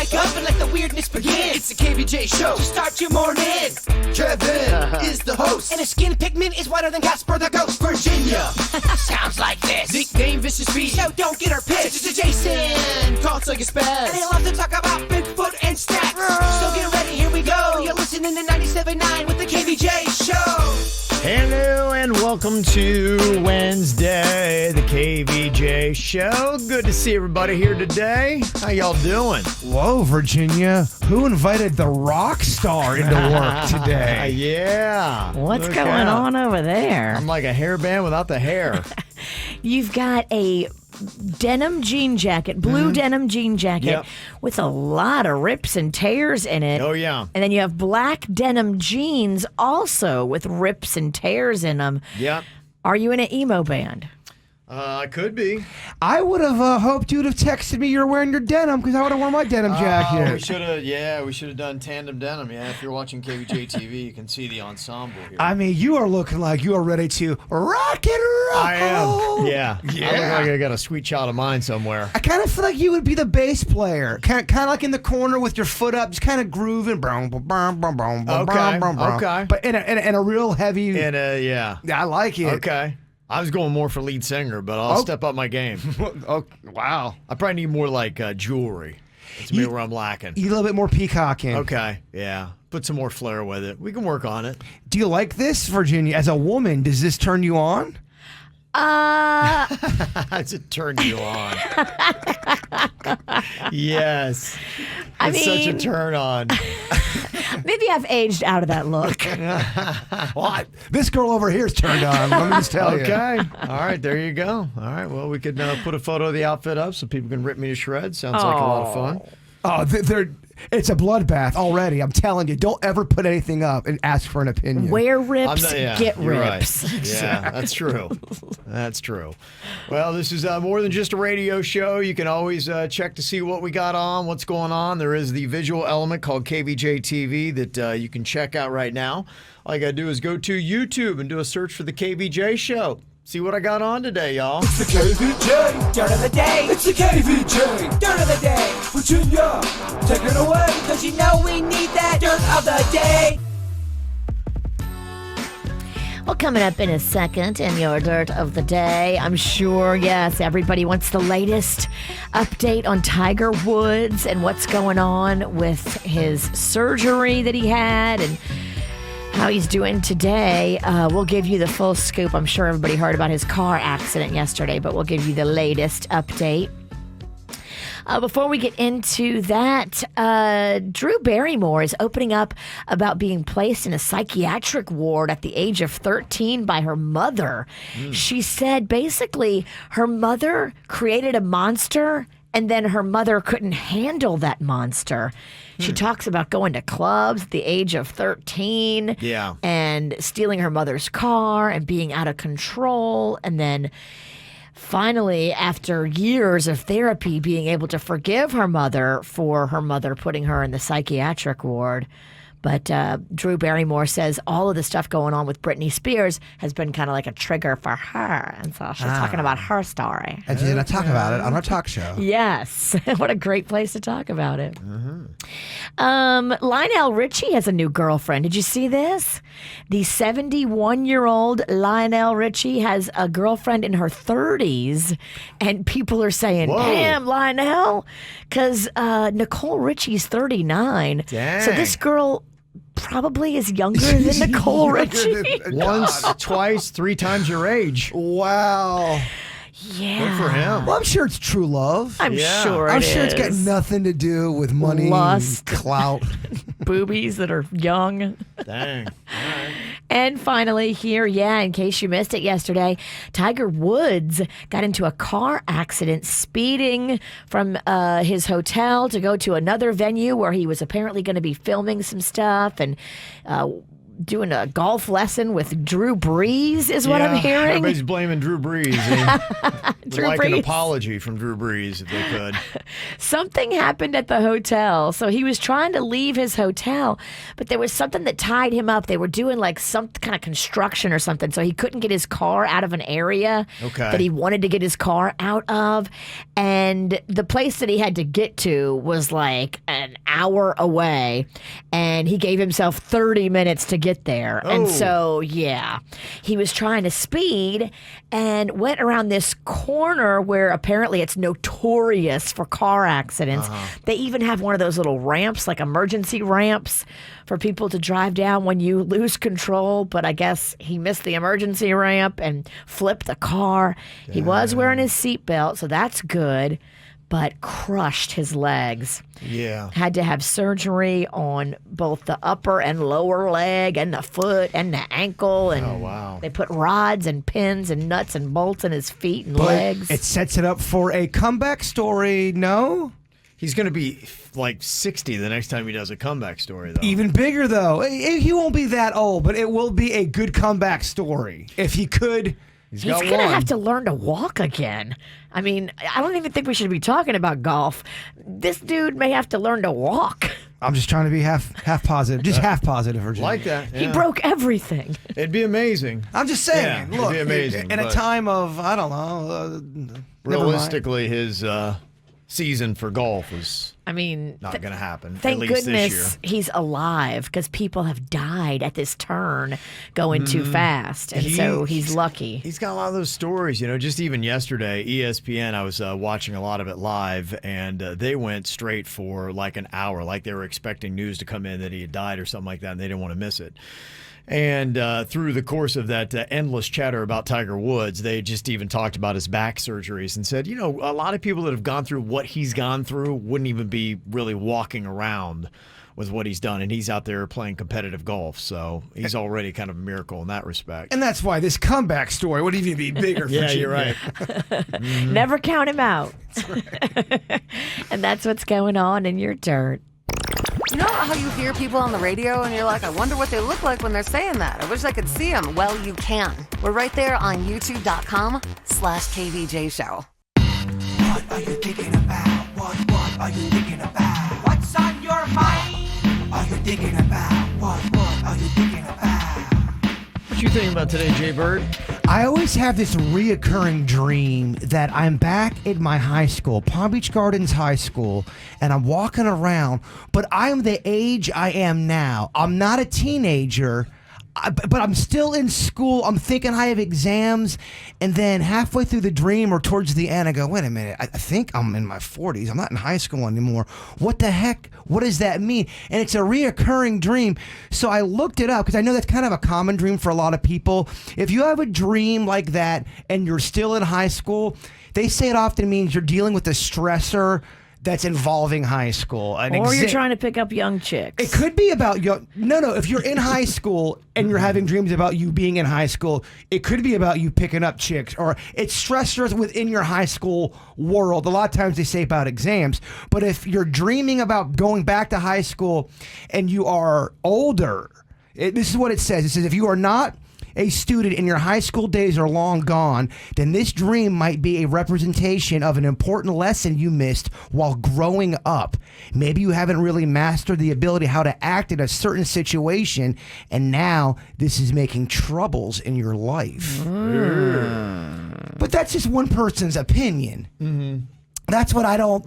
wake up and let the weirdness begin. It's the KVJ Show to start your morning. Kevin is the host, and his skin pigment is whiter than Casper the Ghost. Virginia sounds like this. Nickname Vicious Beast, so don't get her pissed. It's Jason, talks like a spaz, and they love to talk about Bigfoot and stats. So get ready, here we go. You're listening to 97.9 with the KVJ Show. Hello and welcome to Wednesday, the KVJ Show. Good to see everybody here today. How y'all doing? Whoa, Virginia. Who invited the rock star into work today? Yeah. What's going on over there? I'm like a hairband without the hair. You've got a denim jean jacket, blue denim jean jacket with a lot of rips and tears in it. Oh, yeah. And then you have black denim jeans also with rips and tears in them. Yep. Are you in an emo band? Could be. I would have hoped you'd have texted me you're wearing your denim because I would have worn my denim jacket. We should have done tandem denim. Yeah, if you're watching KVJ TV, you can see the ensemble here. I mean, you are looking like you are ready to rock and roll. I am. Yeah. I look like I got a sweet child of mine somewhere. I kind of feel like you would be the bass player, kind of like in the corner with your foot up, just kind of grooving. Okay. But in a real heavy. Yeah. I like it. Okay. I was going more for lead singer, but I'll step up my game. Oh, wow. I probably need more like jewelry. That's maybe where I'm lacking. You a little bit more peacocking. Okay, yeah. Put some more flair with it. We can work on it. Do you like this, Virginia? As a woman, does this turn you on? Does it turn you on? Yes. It's such a turn on. Maybe I've aged out of that look. What? This girl over here is turned on. Let me just tell you. Okay. All right. There you go. All right. Well, we could put a photo of the outfit up so people can rip me to shreds. Sounds like a lot of fun. Oh, it's a bloodbath already. I'm telling you. Don't ever put anything up and ask for an opinion. Wear rips, get you're rips. Right. Yeah, that's true. That's true. Well, this is more than just a radio show. You can always check to see what we got on, what's going on. There is the visual element called KVJ TV that you can check out right now. All you got to do is go to YouTube and do a search for the KVJ Show. See what I got on today, y'all. It's the KVJ Dirt of the Day. It's the KVJ Dirt of the Day. Virginia, take it away, because you know we need that Dirt of the Day. Well, coming up in a second in your Dirt of the Day, I'm sure, yes, everybody wants the latest update on Tiger Woods and what's going on with his surgery that he had and how he's doing today. We'll give you the full scoop. I'm sure everybody heard about his car accident yesterday, but we'll give you the latest update. Before we get into that, Drew Barrymore is opening up about being placed in a psychiatric ward at the age of 13 by her mother. She said basically her mother created a monster and then her mother couldn't handle that monster. She talks about going to clubs at the age of 13 and stealing her mother's car and being out of control. And then finally, after years of therapy, being able to forgive her mother for her mother putting her in the psychiatric ward. But Drew Barrymore says all of the stuff going on with Britney Spears has been kind of like a trigger for her. And so she's talking about her story. And she's going to talk about it on our talk show. Yes. What a great place to talk about it. Lionel Richie has a new girlfriend. Did you see this? The 71-year-old Lionel Richie has a girlfriend in her 30s. And people are saying, damn, Lionel. Because Nicole Richie's 39. Dang. So this girl probably is younger than Nicole Richie. Once, twice, 3 times your age. Wow. Yeah. Good for him. Well, I'm sure it's true love. I'm sure I'm sure it's got nothing to do with money, lust, and clout, boobies that are young. Dang. All right. And finally here, in case you missed it yesterday, Tiger Woods got into a car accident speeding from his hotel to go to another venue where he was apparently going to be filming some stuff. And doing a golf lesson with Drew Brees, is what I'm hearing. Everybody's blaming Drew Brees. Drew like Brees. an apology from Drew Brees if they could. Something happened at the hotel. So he was trying to leave his hotel, but there was something that tied him up. They were doing like some kind of construction or something. So he couldn't get his car out of an area that he wanted to get his car out of. And the place that he had to get to was like an hour away. And he gave himself 30 minutes to get there. And so, yeah, he was trying to speed and went around this corner where apparently it's notorious for car accidents. They even have one of those little ramps, like emergency ramps for people to drive down when you lose control. But I guess he missed the emergency ramp and flipped the car. He was wearing his seatbelt, so that's good, but crushed his legs. Yeah. Had to have surgery on both the upper and lower leg and the foot and the ankle. And they put rods and pins and nuts and bolts in his feet and legs. It sets it up for a comeback story, no? He's going to be like 60 the next time he does a comeback story, though. Even bigger, though. He won't be that old, but it will be a good comeback story. If he could... He's going to have to learn to walk again. I mean, I don't even think we should be talking about golf. This dude may have to learn to walk. I'm just trying to be half positive. Just half positive, Virginia. Like that. Yeah. He broke everything. It'd be amazing. I'm just saying. Yeah, look, it'd be amazing. In a time of, I don't know. Realistically, his season for golf was not going to happen. Thank at least goodness this year. he's alive, because people have died at this turn going too fast. And so he's lucky. He's got a lot of those stories, just even yesterday, ESPN, I was watching a lot of it live, and they went straight for like an hour, like they were expecting news to come in that he had died or something like that, and they didn't want to miss it. And through the course of that endless chatter about Tiger Woods, they just even talked about his back surgeries and said, a lot of people that have gone through what he's gone through wouldn't even be really walking around with what he's done. And he's out there playing competitive golf. So he's already kind of a miracle in that respect. And that's why this comeback story would even be bigger for Yeah, Jim. you're right. Never count him out. That's right. And that's what's going on in your dirt. You know how you hear people on the radio and you're like, I wonder what they look like when they're saying that. I wish I could see them. Well, you can. We're right there on youtube.com/KVJ Show. What are you thinking about? What are you thinking about? What's on your mind? Are you thinking about? What are you thinking about? What you thinking about today, Jay Bird? I always have this reoccurring dream that I'm back in my high school, Palm Beach Gardens High School, and I'm walking around, but I am the age I am now. I'm not a teenager, but I'm still in school. I'm thinking I have exams, and then halfway through the dream or towards the end, I go, wait a minute, I think I'm in my 40s. I'm not in high school anymore. What the heck? What does that mean? And it's a reoccurring dream. So I looked it up because I know that's kind of a common dream for a lot of people. If you have a dream like that and you're still in high school, they say it often means you're dealing with a stressor that's involving high school. Or you're trying to pick up young chicks. It could be about young. No. If you're in high school and you're having dreams about you being in high school, it could be about you picking up chicks, or it's stressors within your high school world. A lot of times they say about exams, but if you're dreaming about going back to high school and you are older, this is what it says. It says if you are not a student and your high school days are long gone, then this dream might be a representation of an important lesson you missed while growing up. Maybe you haven't really mastered the ability how to act in a certain situation, and now this is making troubles in your life. But that's just one person's opinion. That's what I don't,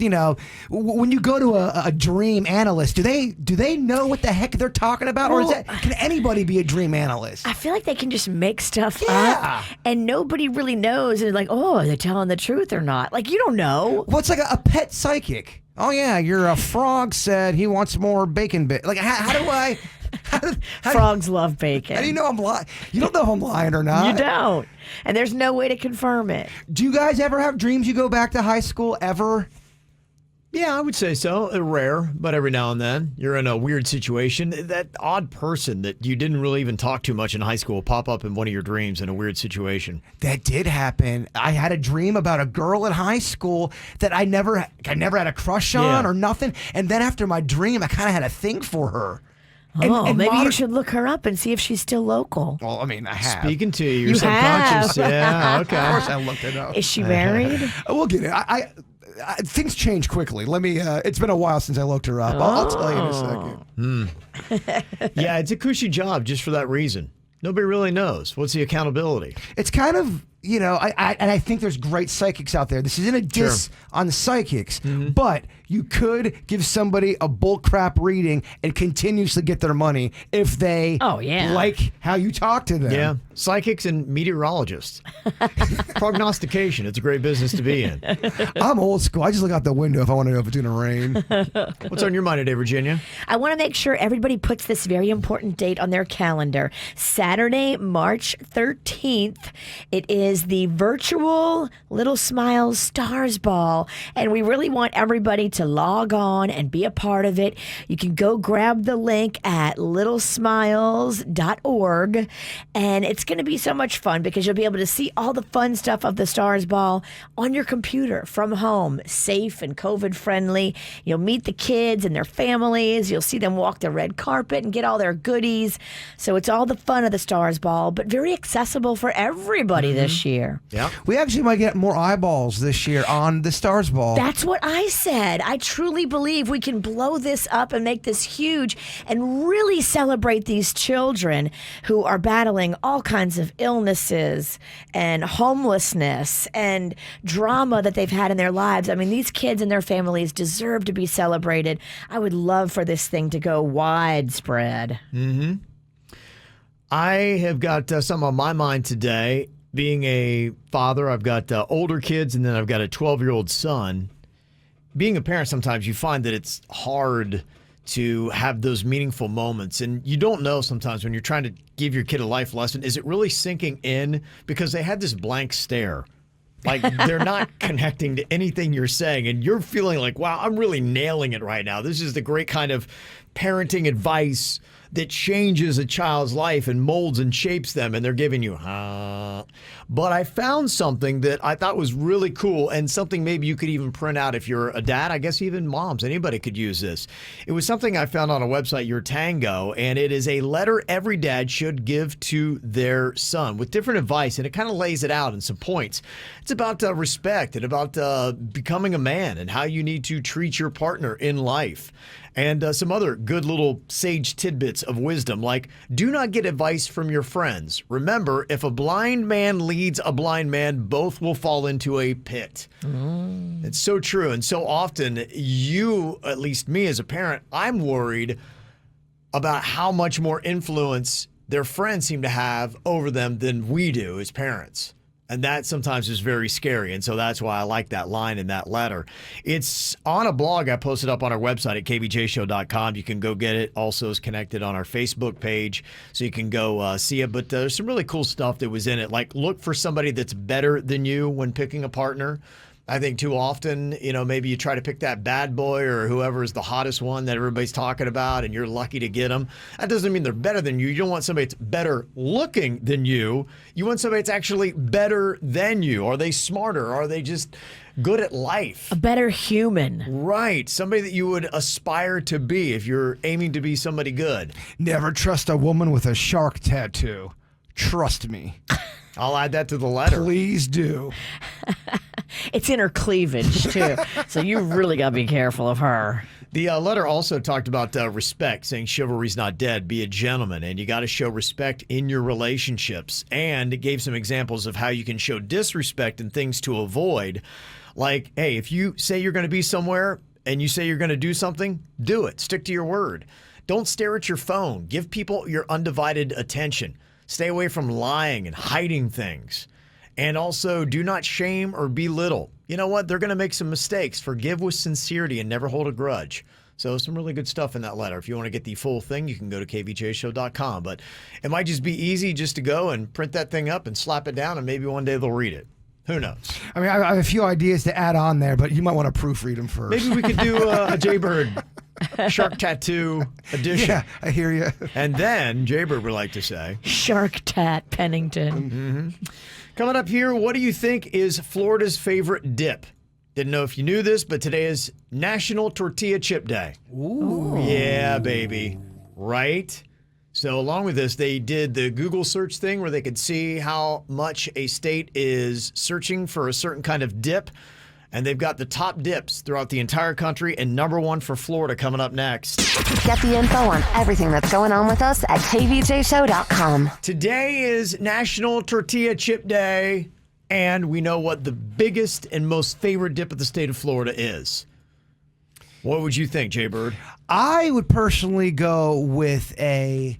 when you go to a dream analyst, do they know what the heck they're talking about? Or can anybody be a dream analyst? I feel like they can just make stuff up and nobody really knows. And like, oh, are they telling the truth or not? Like, you don't know. Well, it's like a pet psychic. Oh, yeah, your frog said he wants more bacon bit. Like, how do I... Frogs love bacon. How do you know I'm lying? You don't know if I'm lying or not. You don't. And there's no way to confirm it. Do you guys ever have dreams you go back to high school ever? Yeah, I would say so. Rare, but every now and then you're in a weird situation. That odd person that you didn't really even talk to much in high school will pop up in one of your dreams in a weird situation. That did happen. I had a dream about a girl in high school that I never had a crush on or nothing. And then after my dream, I kind of had a thing for her. Oh, maybe modern- you should look her up and see if she's still local. Well, I mean, I have. Speaking to you, you're You subconscious. have. Yeah, Of okay. course, I looked it up. Is she married? We'll get it. I things change quickly. Let me. It's been a while since I looked her up. I'll tell you in a second. Yeah, it's a cushy job just for that reason. Nobody really knows. What's the accountability? It's kind of, I think there's great psychics out there. This isn't a diss on the psychics, but you could give somebody a bull crap reading and continuously get their money if they like how you talk to them. Yeah, psychics and meteorologists. Prognostication, it's a great business to be in. I'm old school. I just look out the window if I want to know if it's going to rain. What's on your mind today, Virginia? I want to make sure everybody puts this very important date on their calendar. Saturday, March 13th. It is the virtual Little Smiles Stars Ball, and we really want everybody to log on and be a part of it. You can go grab the link at littlesmiles.org, and it's going to be so much fun because you'll be able to see all the fun stuff of the Stars Ball on your computer from home, safe and COVID friendly. You'll meet the kids and their families. You'll see them walk the red carpet and get all their goodies. So it's all the fun of the Stars Ball, but very accessible for everybody this year. Yeah. We actually might get more eyeballs this year on the Stars Ball. That's what I said. I truly believe we can blow this up and make this huge and really celebrate these children who are battling all kinds of illnesses and homelessness and drama that they've had in their lives. I mean, these kids and their families deserve to be celebrated. I would love for this thing to go widespread. I have got something on my mind today. Being a father, I've got older kids, and then I've got a 12-year-old son. Being a parent, sometimes you find that it's hard to have those meaningful moments. And you don't know sometimes when you're trying to give your kid a life lesson, is it really sinking in? Because they had this blank stare. Like they're not connecting to anything you're saying. And you're feeling like, wow, I'm really nailing it right now. This is the great kind of parenting advice that changes a child's life and molds and shapes them, and they're giving you, But I found something that I thought was really cool and something maybe you could even print out if you're a dad. I guess even moms, anybody could use this. It was something I found on a website, Your Tango, and it is a letter every dad should give to their son with different advice, and it kind of lays it out in some points. It's about respect and about becoming a man and how you need to treat your partner in life. And some other good little sage tidbits of wisdom, like do not get advice from your friends. Remember, if a blind man leads a blind man, both will fall into a pit. It's so true. And so often you, at least me as a parent, I'm worried about how much more influence their friends seem to have over them than we do as parents. And that sometimes is very scary. And so that's why I like that line in that letter. It's on a blog I posted up on our website at kvjshow.com. You can go get it. Also is connected on our Facebook page, so you can go see it. But there's some really cool stuff that was in it. Like look for somebody that's better than you when picking a partner. I think too often, maybe you try to pick that bad boy or whoever is the hottest one that everybody's talking about and you're lucky to get them. That doesn't mean they're better than you. You don't want somebody that's better looking than you. You want somebody that's actually better than you. Are they smarter? Are they just good at life? A better human. Right. Somebody that you would aspire to be if you're aiming to be somebody good. Never trust a woman with a shark tattoo. Trust me. I'll add that to the letter. Please do. It's in her cleavage, too. So you really got to be careful of her. The letter also talked about respect, saying chivalry's not dead, be a gentleman, and you got to show respect in your relationships. And it gave some examples of how you can show disrespect and things to avoid. Like, hey, if you say you're going to be somewhere and you say you're going to do something, do it. Stick to your word. Don't stare at your phone. Give people your undivided attention. Stay away from lying and hiding things. And also, do not shame or belittle. You know what? They're going to make some mistakes. Forgive with sincerity and never hold a grudge. So some really good stuff in that letter. If you want to get the full thing, you can go to kvjshow.com. But it might just be easy just to go and print that thing up and slap it down, and maybe one day they'll read it. Who knows? I mean, I have a few ideas to add on there, but you might want to proofread them first. Maybe we could do a Jaybird shark tattoo edition. Yeah, I hear you. And then Jaybird would like to say, Shark Tat Pennington. coming up here, what do you think is Florida's favorite dip? Didn't know if you knew this, but today is National Tortilla Chip Day. Ooh. Yeah, baby. right? So along with this, they did the Google search thing where they could see how much a state is searching for a certain kind of dip. And they've got the top dips throughout the entire country, and number one for Florida coming up next. Get the info on everything that's going on with us at kvjshow.com. Today is National Tortilla Chip Day, and we know what the biggest and most favorite dip of the state of Florida is. What would you think, Jay Bird? I would personally go with a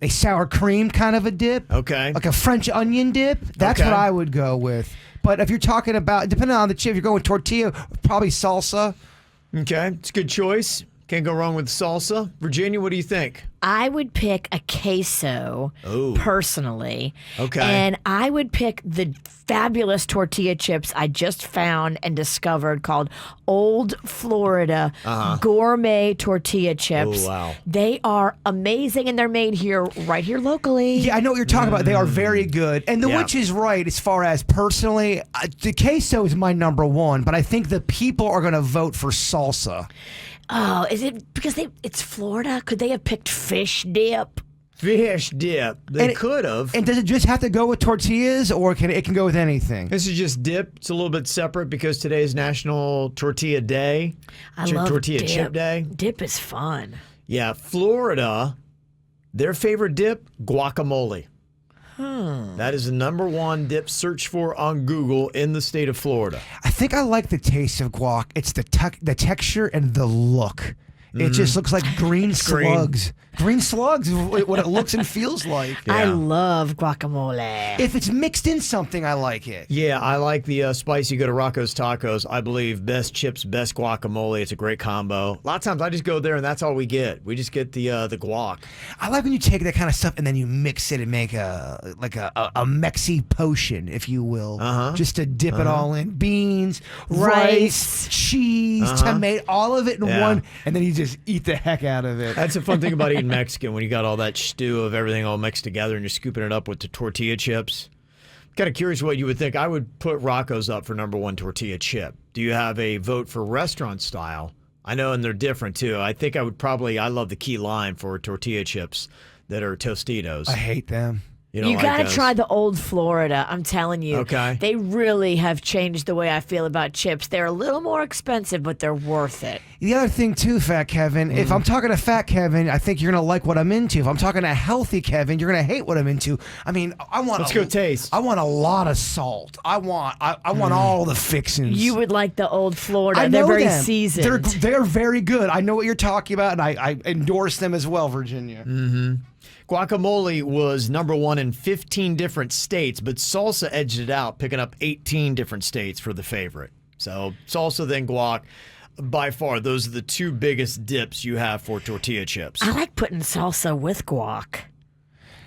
sour cream kind of a dip. Okay. Like a French onion dip. That's Okay. what I would go with. But if you're talking about, depending on the chip, you're going with tortilla, probably salsa. Okay, it's a good choice. Can't go wrong with salsa. Virginia, what do you think? I would pick a queso personally. Okay. And I would pick the fabulous tortilla chips I just found and discovered called Old Florida Gourmet Tortilla Chips. Oh, wow. They are amazing and they're made here, right here locally. Yeah, I know what you're talking about. They are very good. And the Yeah. witch is right as far as personally, the queso is my number one, but I think the people are going to vote for salsa. Oh, is it because it's Florida? Could they have picked fish dip? Fish dip. They could have. And does it just have to go with tortillas, or it can go with anything? This is just dip. It's a little bit separate because today is National Tortilla Day. I love Tortilla dip. Chip Day. Dip is fun. Yeah, Florida, their favorite dip, guacamole. That is the number one dip search for on Google in the state of Florida. I think I like the taste of guac. It's the texture and the look. It just looks like green slugs. Green slugs is what it looks and feels like. I love guacamole. If it's mixed in something, I like it. Yeah, I like the spicy. Go to Rocco's Tacos. I believe best chips, best guacamole. It's a great combo. A lot of times I just go there and that's all we get. We just get the guac. I like when you take that kind of stuff and then you mix it and make a Mexi potion, if you will, just to dip it all in. Beans, rice, cheese, tomato, all of it in one, and then you just eat the heck out of it. That's a fun thing about eating Mexican when you got all that stew of everything all mixed together and you're scooping it up with the tortilla chips. Kind of curious what you would think. I would put Rocco's up for number one tortilla chip. Do you have a vote for restaurant style? I know, and they're different too. I think I would I love the key lime for tortilla chips that are Tostitos. I hate them. You gotta try the Old Florida. I'm telling you. Okay. They really have changed the way I feel about chips. They're a little more expensive, but they're worth it. The other thing too, Fat Kevin, if I'm talking to Fat Kevin, I think you're gonna like what I'm into. If I'm talking to Healthy Kevin, you're gonna hate what I'm into. I mean, Let's go taste. I want a lot of salt. I want all the fixings. You would like the Old Florida. I They're know very them. seasoned. They're very good. I know what you're talking about, and I endorse them as well, Virginia. Guacamole was number one in 15 different states, but salsa edged it out, picking up 18 different states for the favorite. So salsa, then guac. By far, those are the two biggest dips you have for tortilla chips. I like putting salsa with guac.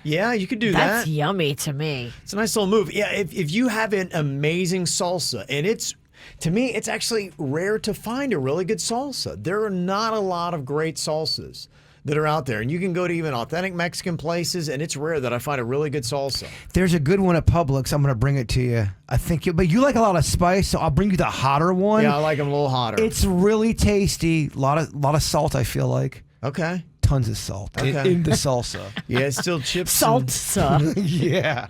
Yeah, you could do That's that. yummy to me. It's a nice little move. Yeah, if you have an amazing salsa, and to me, it's actually rare to find a really good salsa. There are not a lot of great salsas that are out there. And you can go to even authentic Mexican places, and it's rare that I find a really good salsa. There's a good one at Publix. I'm going to bring it to you. I think but you like a lot of spice, so I'll bring you the hotter one. Yeah, I like them a little hotter. It's really tasty. A lot of salt, I feel like. Okay. Tons of salt in the salsa. Yeah, it's still chips. and- Salsa. Yeah.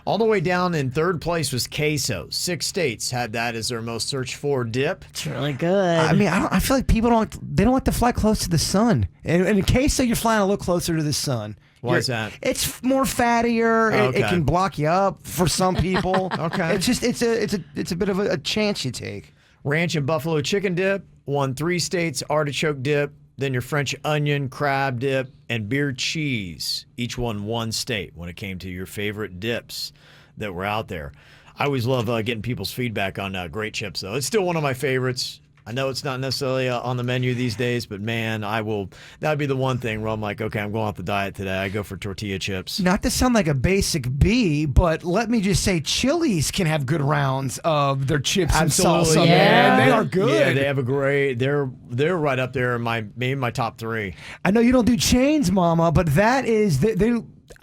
All the way down in third place was queso. 6 states had that as their most searched for dip. It's really good. I mean, I feel like people don't like to fly close to the sun. And in queso, you're flying a little closer to the sun. Why is that? It's more fattier. Okay. It can block you up for some people. Okay. It's just it's a bit of a chance you take. Ranch and buffalo chicken dip won 3 states. Artichoke dip, then your French onion, crab dip, and beer cheese. Each won 1 state when it came to your favorite dips that were out there. I always love getting people's feedback on great chips, though. It's still one of my favorites. I know it's not necessarily on the menu these days, but man, that'd be the one thing where I'm like, okay, I'm going off the diet today. I go for tortilla chips. Not to sound like a basic B, but let me just say Chili's can have good rounds of their chips Absolutely. and salsa, Yeah. man. They are good. Yeah, they have a great, they're right up there in maybe my top 3. I know you don't do chains, Mama, but that is,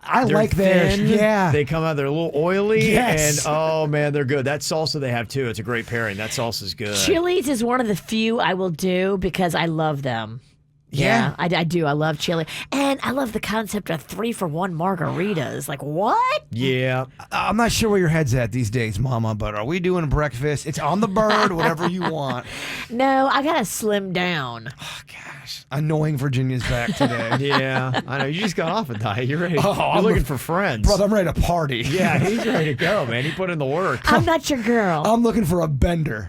I They're like theirs. thin. Yeah. They come out, they're a little oily, Yes. and oh man, they're good. That salsa they have too, it's a great pairing. That salsa's good. Chili's is one of the few I will do because I love them. Yeah, I do. I love chili. And I love the concept of 3-for-1 margaritas. Like, what? Yeah. I'm not sure where your head's at these days, Mama, but are we doing breakfast? It's on the bird, whatever you want. No, I got to slim down. Oh, gosh. Annoying Virginia's back today. Yeah. I know. You just got off a diet. You're ready. Oh, You're I'm looking a- for friends. Brother, I'm ready to party. Yeah, he's ready to go, man. He put in the work. I'm not your girl. I'm looking for a bender.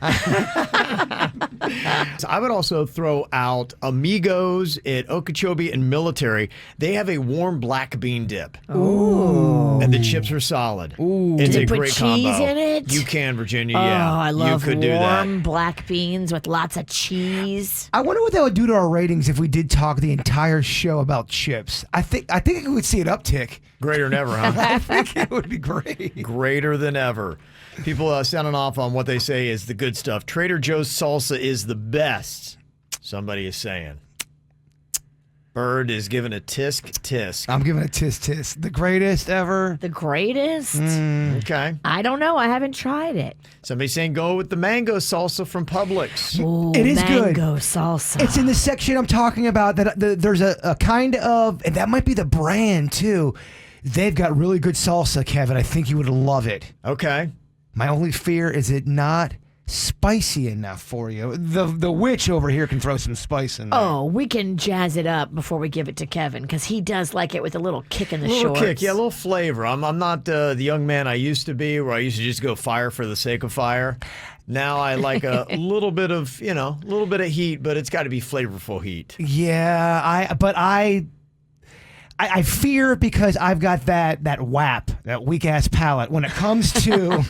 So I would also throw out Amigos at Okeechobee and Military. They have a warm black bean dip. Ooh. And the chips are solid. Ooh. It's Do they a put great cheese combo. in it? You can, Virginia. Oh, Yeah. I love you could do that. warm black beans with lots of cheese. I wonder what that would do to our ratings if we did talk the entire show about chips. I think we would see an uptick. Greater than ever, huh? I think it would be great. Greater than ever. People sounding off on what they say is the good stuff. Trader Joe's salsa is the best. Somebody is saying. Bird is giving a tisk. I'm giving a tisk. The greatest ever. The greatest? Okay. I don't know. I haven't tried it. Somebody saying go with the mango salsa from Publix. Ooh, It is good. mango salsa. It's in the section I'm talking about. There's a kind of, and that might be the brand too. They've got really good salsa, Kevin. I think you would love it. Okay. My only fear is it not spicy enough for you. The witch over here can throw some spice in there. Oh, we can jazz it up before we give it to Kevin because he does like it with a little kick in the little shorts. kick, yeah, a little flavor. I'm not the young man I used to be, where I used to just go fire for the sake of fire. Now I like a little bit of, a little bit of heat, but it's got to be flavorful heat. Yeah, I fear because I've got that WAP, that weak ass palate when it comes to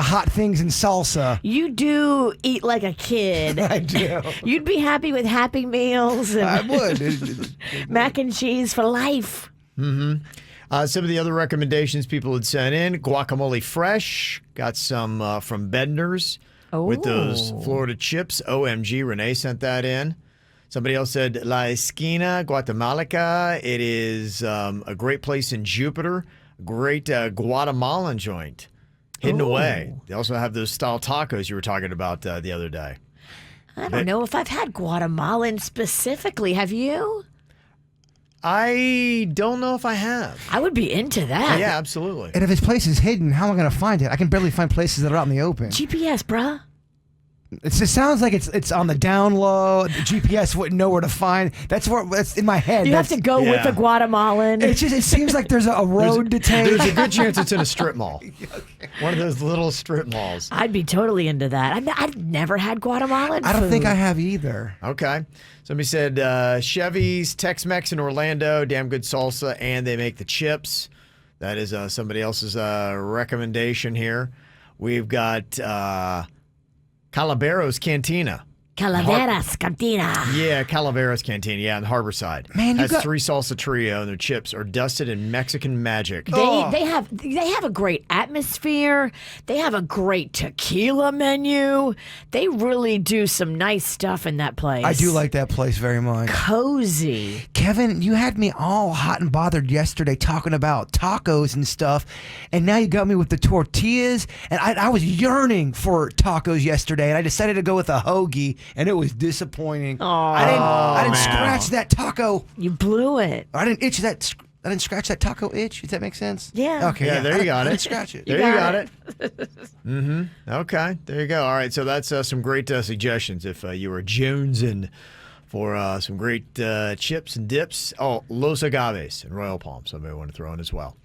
hot things and salsa. You do eat like a kid. I do. You'd be happy with Happy Meals and I would. mac and cheese for life. Some of the other recommendations people had sent in: guacamole fresh. Got some from Bedner's with those Florida chips. OMG, Renee sent that in. Somebody else said La Esquina, Guatemala. It is a great place in Jupiter. Great Guatemalan joint. Hidden away. They also have those style tacos you were talking about the other day. I don't know if I've had Guatemalan specifically. Have you? I don't know if I have. I would be into that. Yeah, absolutely. And if his place is hidden, how am I going to find it? I can barely find places that are out in the open. GPS, bruh. It sounds like it's on the down low. The GPS wouldn't know where to find. That's in my head. You have to go with the Guatemalan. It seems like there's a road to take. There's a good chance it's in a strip mall. One of those little strip malls. I'd be totally into that. I've never had Guatemalan I don't think food. I have either. Okay. Somebody said Chevy's Tex-Mex in Orlando, damn good salsa, and they make the chips. That is somebody else's recommendation here. We've got Calaveras Cantina. Calaveras Cantina. Yeah, Calaveras Cantina. Yeah, on the harbor side. Man, you has got- 3 salsa trio, and their chips are dusted in Mexican magic. They have a great atmosphere. They have a great tequila menu. They really do some nice stuff in that place. I do like that place very much. Cozy. Kevin, you had me all hot and bothered yesterday talking about tacos and stuff, and now you got me with the tortillas, and I was yearning for tacos yesterday, and I decided to go with a hoagie, and it was disappointing. I didn't scratch that taco. You blew it. I didn't scratch that taco itch. Does that make sense? Yeah. Okay. Yeah, there you got I it. didn't scratch it. There you got got it. Okay, there you go. All right, so that's some great suggestions if you were jonesing for some great chips and dips. Oh, Los Agaves and Royal Palm. Somebody want to throw in as well.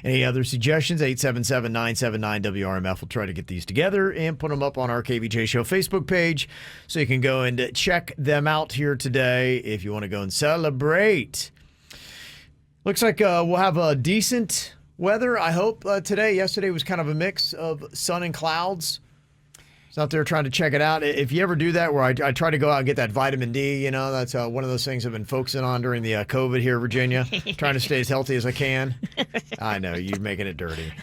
Any other suggestions? 877-979-WRMF. We'll try to get these together and put them up on our KVJ Show Facebook page so you can go and check them out here today if you want to go and celebrate. Looks like we'll have a decent weather, I hope, today. Yesterday was kind of a mix of sun and clouds. I was out there trying to check it out. If you ever do that, where I try to go out and get that vitamin D, that's one of those things I've been focusing on during the COVID here, Virginia, trying to stay as healthy as I can. I know, you're making it dirty.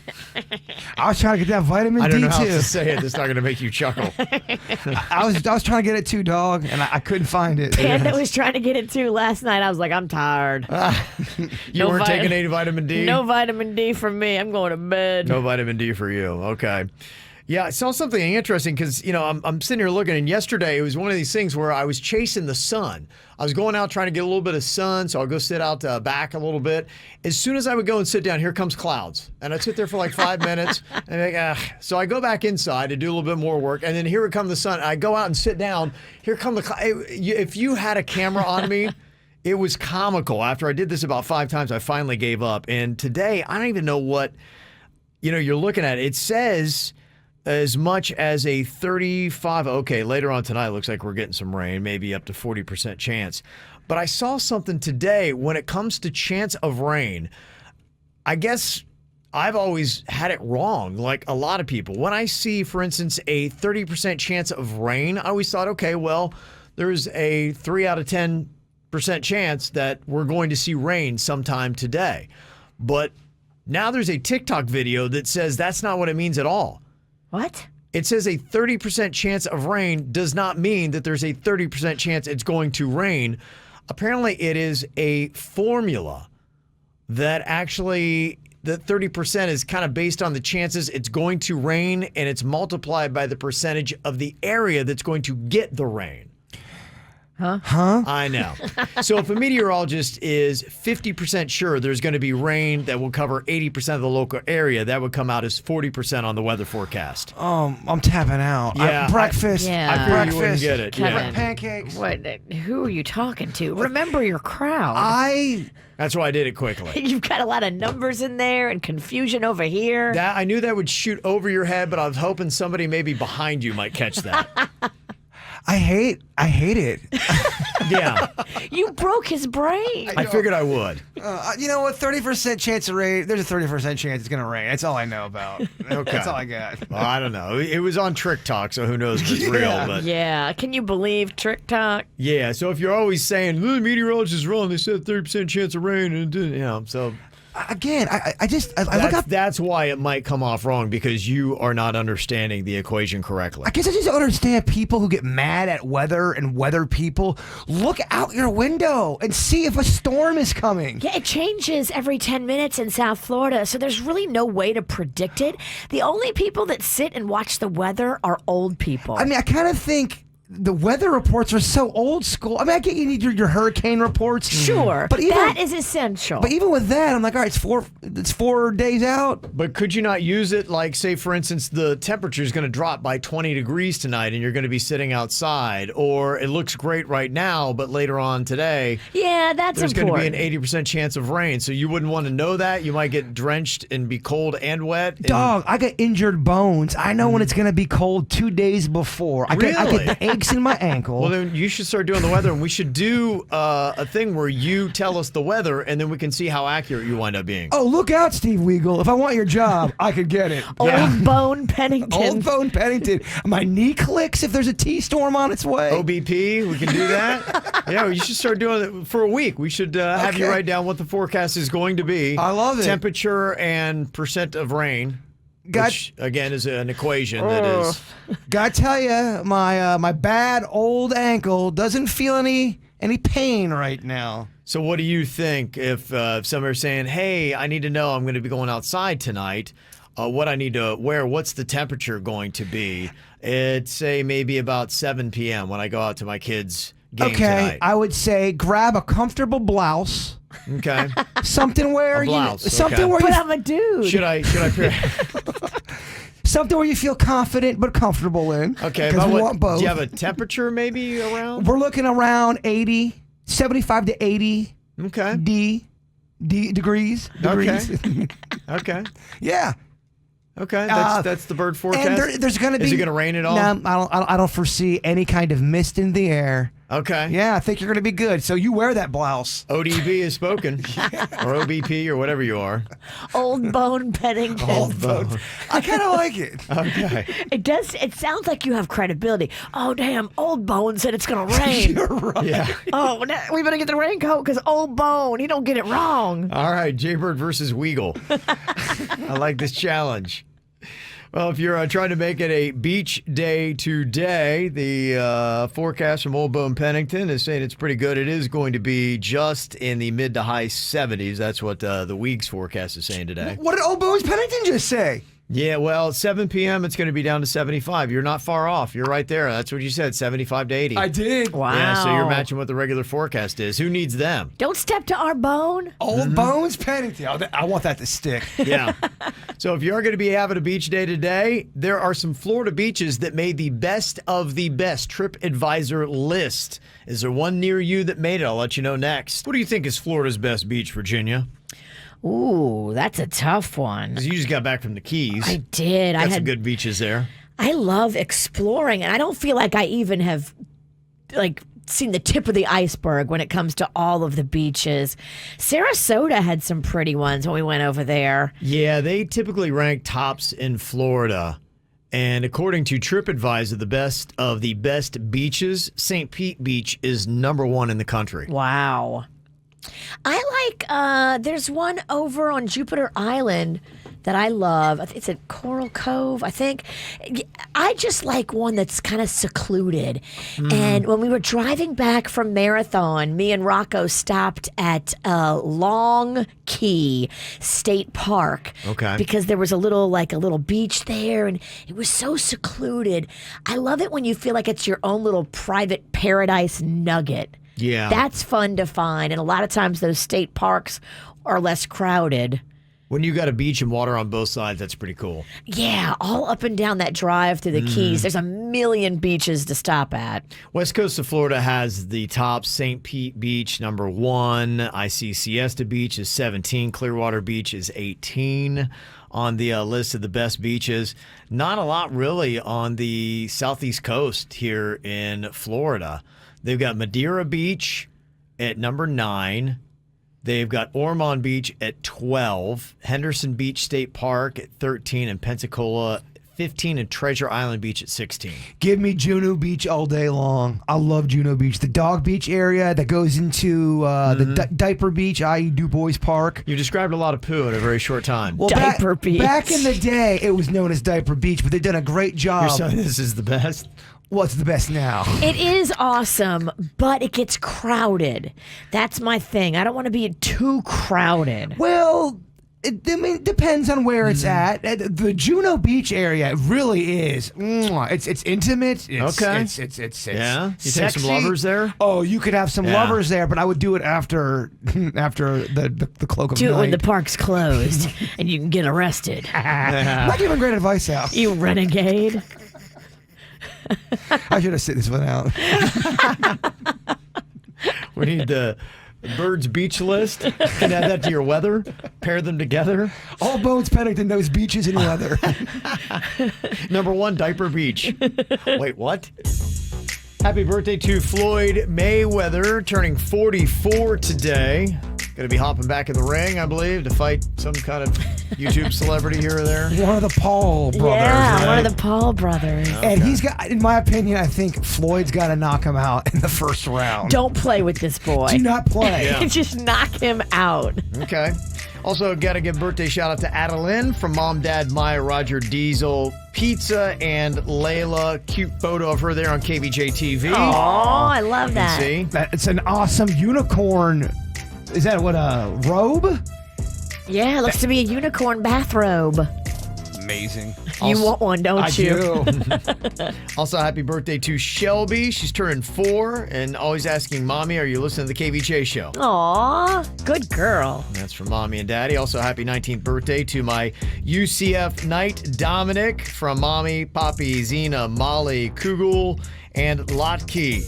I was trying to get that vitamin I don't D know how too. else to say it. That's not going to make you chuckle. I was trying to get it too, dog, and I couldn't find it. Panda was trying to get it too last night. I was like, I'm tired. You weren't taking any vitamin D? No vitamin D from me. I'm going to bed. No vitamin D for you. Okay. Yeah, I saw something interesting because, I'm sitting here looking, and yesterday it was one of these things where I was chasing the sun. I was going out trying to get a little bit of sun, so I'll go sit out back a little bit. As soon as I would go and sit down, here comes clouds. And I'd sit there for like 5 minutes, and so I go back inside to do a little bit more work, and then here would come the sun. I go out and sit down, here come the clouds. If you had a camera on me, it was comical. After I did this about 5 times, I finally gave up. And today, I don't even know what, you're looking at. It says as much as a 35, okay, later on tonight, it looks like we're getting some rain, maybe up to 40% chance. But I saw something today when it comes to chance of rain. I guess I've always had it wrong, like a lot of people. When I see, for instance, a 30% chance of rain, I always thought, okay, well, there's a 3 out of 10% chance that we're going to see rain sometime today. But now there's a TikTok video that says that's not what it means at all. What? It says a 30% chance of rain does not mean that there's a 30% chance it's going to rain. Apparently, it is a formula that actually, the 30% is kind of based on the chances it's going to rain, and it's multiplied by the percentage of the area that's going to get the rain. Huh? I know. So if a meteorologist is 50% sure there's going to be rain that will cover 80% of the local area, that would come out as 40% on the weather forecast. I'm tapping out. Yeah, Breakfast. I figured you wouldn't get it. Kevin. Pancakes. What? Who are you talking to? Remember your crowd. That's why I did it quickly. You've got a lot of numbers in there and confusion over here. I knew that would shoot over your head, but I was hoping somebody maybe behind you might catch that. I hate it. Yeah. You broke his brain. I figured I would. You know what? 30% chance of rain. There's a 30% chance it's going to rain. That's all I know about. Okay. That's all I got. Well, I don't know. It was on Trick Talk, so who knows if it's real. But Yeah. Can you believe Trick Talk? yeah, so if you're always saying, the meteorologist is wrong, they said 30% chance of rain, and so Again, I look up. that's why it might come off wrong, because you are not understanding the equation correctly. I guess I just don't understand people who get mad at weather and weather people. Look out your window and see if a storm is coming. Yeah, it changes every 10 minutes in South Florida, so there's really no way to predict it. The only people that sit and watch the weather are old people. I mean, I kind of think the weather reports are so old school. I mean, I get you need your hurricane reports. Sure, but even, that is essential. But even with that, I'm like, all right, it's 4 days out. But could you not use it, like, say, for instance, the temperature is going to drop by 20 degrees tonight and you're going to be sitting outside, or it looks great right now, but later on today, yeah, that's there's important. going to be an 80% chance of rain. So you wouldn't want to know that. You might get drenched and be cold and wet. Dog, I got injured bones. I know when it's going to be cold 2 days before. I get the aches in my ankle. Well, then you should start doing the weather, and we should do a thing where you tell us the weather, and then we can see how accurate you wind up being. Oh, look out, Steve Weagle. If I want your job, I could get it. Old Bone Pennington. Old Bone Pennington. My knee clicks if there's a T-storm on its way. OBP, we can do that. Yeah, you should start doing it for a week. We should have you write down what the forecast is going to be. I love it. Temperature and percent of rain. Which, again, is an equation that is... Gotta tell you, my bad old ankle doesn't feel any pain right now. So what do you think if somebody's saying, hey, I need to know I'm going to be going outside tonight, what I need to wear, what's the temperature going to be? It's, say, maybe about 7 p.m. when I go out to my kids' game tonight. I would say grab a comfortable blouse. Okay. Something where blouse, where But you I'm a dude. Should I something where you feel confident but comfortable in. Okay, because we want both. Do you have a temperature maybe around? We're looking around 80, 75 to 80. Okay. Degrees. Okay. Yeah. Okay. That's the bird forecast. And there's going to be. Is it going to rain at all? No, I don't foresee any kind of mist in the air. Okay. Yeah, I think you're going to be good. So you wear that blouse. ODB is spoken, or OBP, or whatever you are. Old Bone Pennington. Old Bone. I kind of like it. Okay. It does. It sounds like you have credibility. Oh, damn. Old Bone said it's going to rain. You're right. Yeah. Oh, we better get the raincoat because Old Bone, he don't get it wrong. All right, Jaybird versus Weagle. I like this challenge. Well, if you're trying to make it a beach day today, the forecast from Old Bone Pennington is saying it's pretty good. It is going to be just in the mid to high 70s. That's what the Weeks forecast is saying today. What did Old Bones Pennington just say? Yeah, well, at 7 p.m., it's going to be down to 75. You're not far off. You're right there. That's what you said, 75 to 80. I did. Wow. Yeah, so you're matching what the regular forecast is. Who needs them? Don't step to our bone. Old Bones Pennington. I want that to stick. Yeah. So if you are going to be having a beach day today, there are some Florida beaches that made the best of the best TripAdvisor list. Is there one near you that made it? I'll let you know next. What do you think is Florida's best beach, Virginia? Ooh, that's a tough one. 'Cause you just got back from the Keys. I did. Got some good beaches there. I love exploring, and I don't feel like I even have seen the tip of the iceberg when it comes to all of the beaches. Sarasota had some pretty ones when we went over there. Yeah, they typically rank tops in Florida. And according to TripAdvisor, the best of the best beaches, St. Pete Beach is #1 in the country. Wow. I like, there's one over on Jupiter Island that I love. I think it's at Coral Cove, I think. I just like one that's kind of secluded. And when we were driving back from Marathon, me and Rocco stopped at Long Key State Park. Okay. Because there was a little beach there, and it was so secluded. I love it when you feel like it's your own little private paradise nugget. Yeah. That's fun to find, and a lot of times those state parks are less crowded. When you got a beach and water on both sides, that's pretty cool. Yeah, all up and down that drive through the Keys. There's a million beaches to stop at. West coast of Florida has the top. St. Pete Beach, #1. I see Siesta Beach is 17. Clearwater Beach is 18 on the list of the best beaches. Not a lot really on the southeast coast here in Florida. They've got Madeira Beach at #9. They've got Ormond Beach at 12, Henderson Beach State Park at 13, and Pensacola 15, and Treasure Island Beach at 16. Give me Juno Beach all day long. I love Juno Beach. The Dog Beach area that goes into the Diaper Beach, i.e. Du Bois Park. You described a lot of poo in a very short time. Well, Diaper Beach. Back in the day, it was known as Diaper Beach, but they've done a great job. You're saying this is the best? What's the best now? It is awesome, but it gets crowded. That's my thing. I don't want to be too crowded. Well, it depends on where it's at. The Juno Beach area really is. It's intimate. It's, Okay. It's Yeah? You take sexy. some lovers there? Oh, you could have some Yeah. lovers there, but I would do it after the cloak of Do it night. when the park's closed and you can get arrested. I'm not giving great advice out. You renegade. I should have sit this one out. We need the Birds Beach list. Can add that to your weather. Pair them together. All Bones Pennington knows beaches and weather. #1, Diaper Beach. Wait, what? Happy birthday to Floyd Mayweather, turning 44 today. Going to be hopping back in the ring, I believe, to fight some kind of YouTube celebrity here or there. One of the Paul brothers. Yeah, right? one of the Paul brothers. And he's got, in my opinion, I think Floyd's got to knock him out in the first round. Don't play with this boy. Do not play. Yeah. Just knock him out. Okay. Also, got to give birthday shout out to Adeline from Mom, Dad, Maya, Roger, Diesel, Pizza, and Layla. Cute photo of her there on KVJ TV. Oh, I love that. See? It's an awesome unicorn. Is that what, a robe? Yeah, it looks to be a unicorn bathrobe. Amazing. You want one, don't I you? do. Also, happy birthday to Shelby. She's turning 4 and always asking Mommy, are you listening to the KVJ Show? Aw, good girl. That's from Mommy and Daddy. Also, happy 19th birthday to my UCF Knight Dominic from Mommy, Poppy, Zena, Molly, Kugel, and Lotke.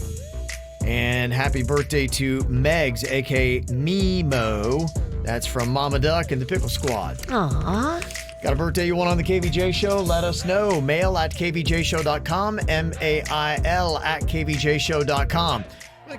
And happy birthday to Megs, a.k.a. Mimo. That's from Mama Duck and the Pickle Squad. Aw. Got a birthday you want on the KVJ Show? Let us know. Mail at kvjshow.com, mail at kvjshow.com.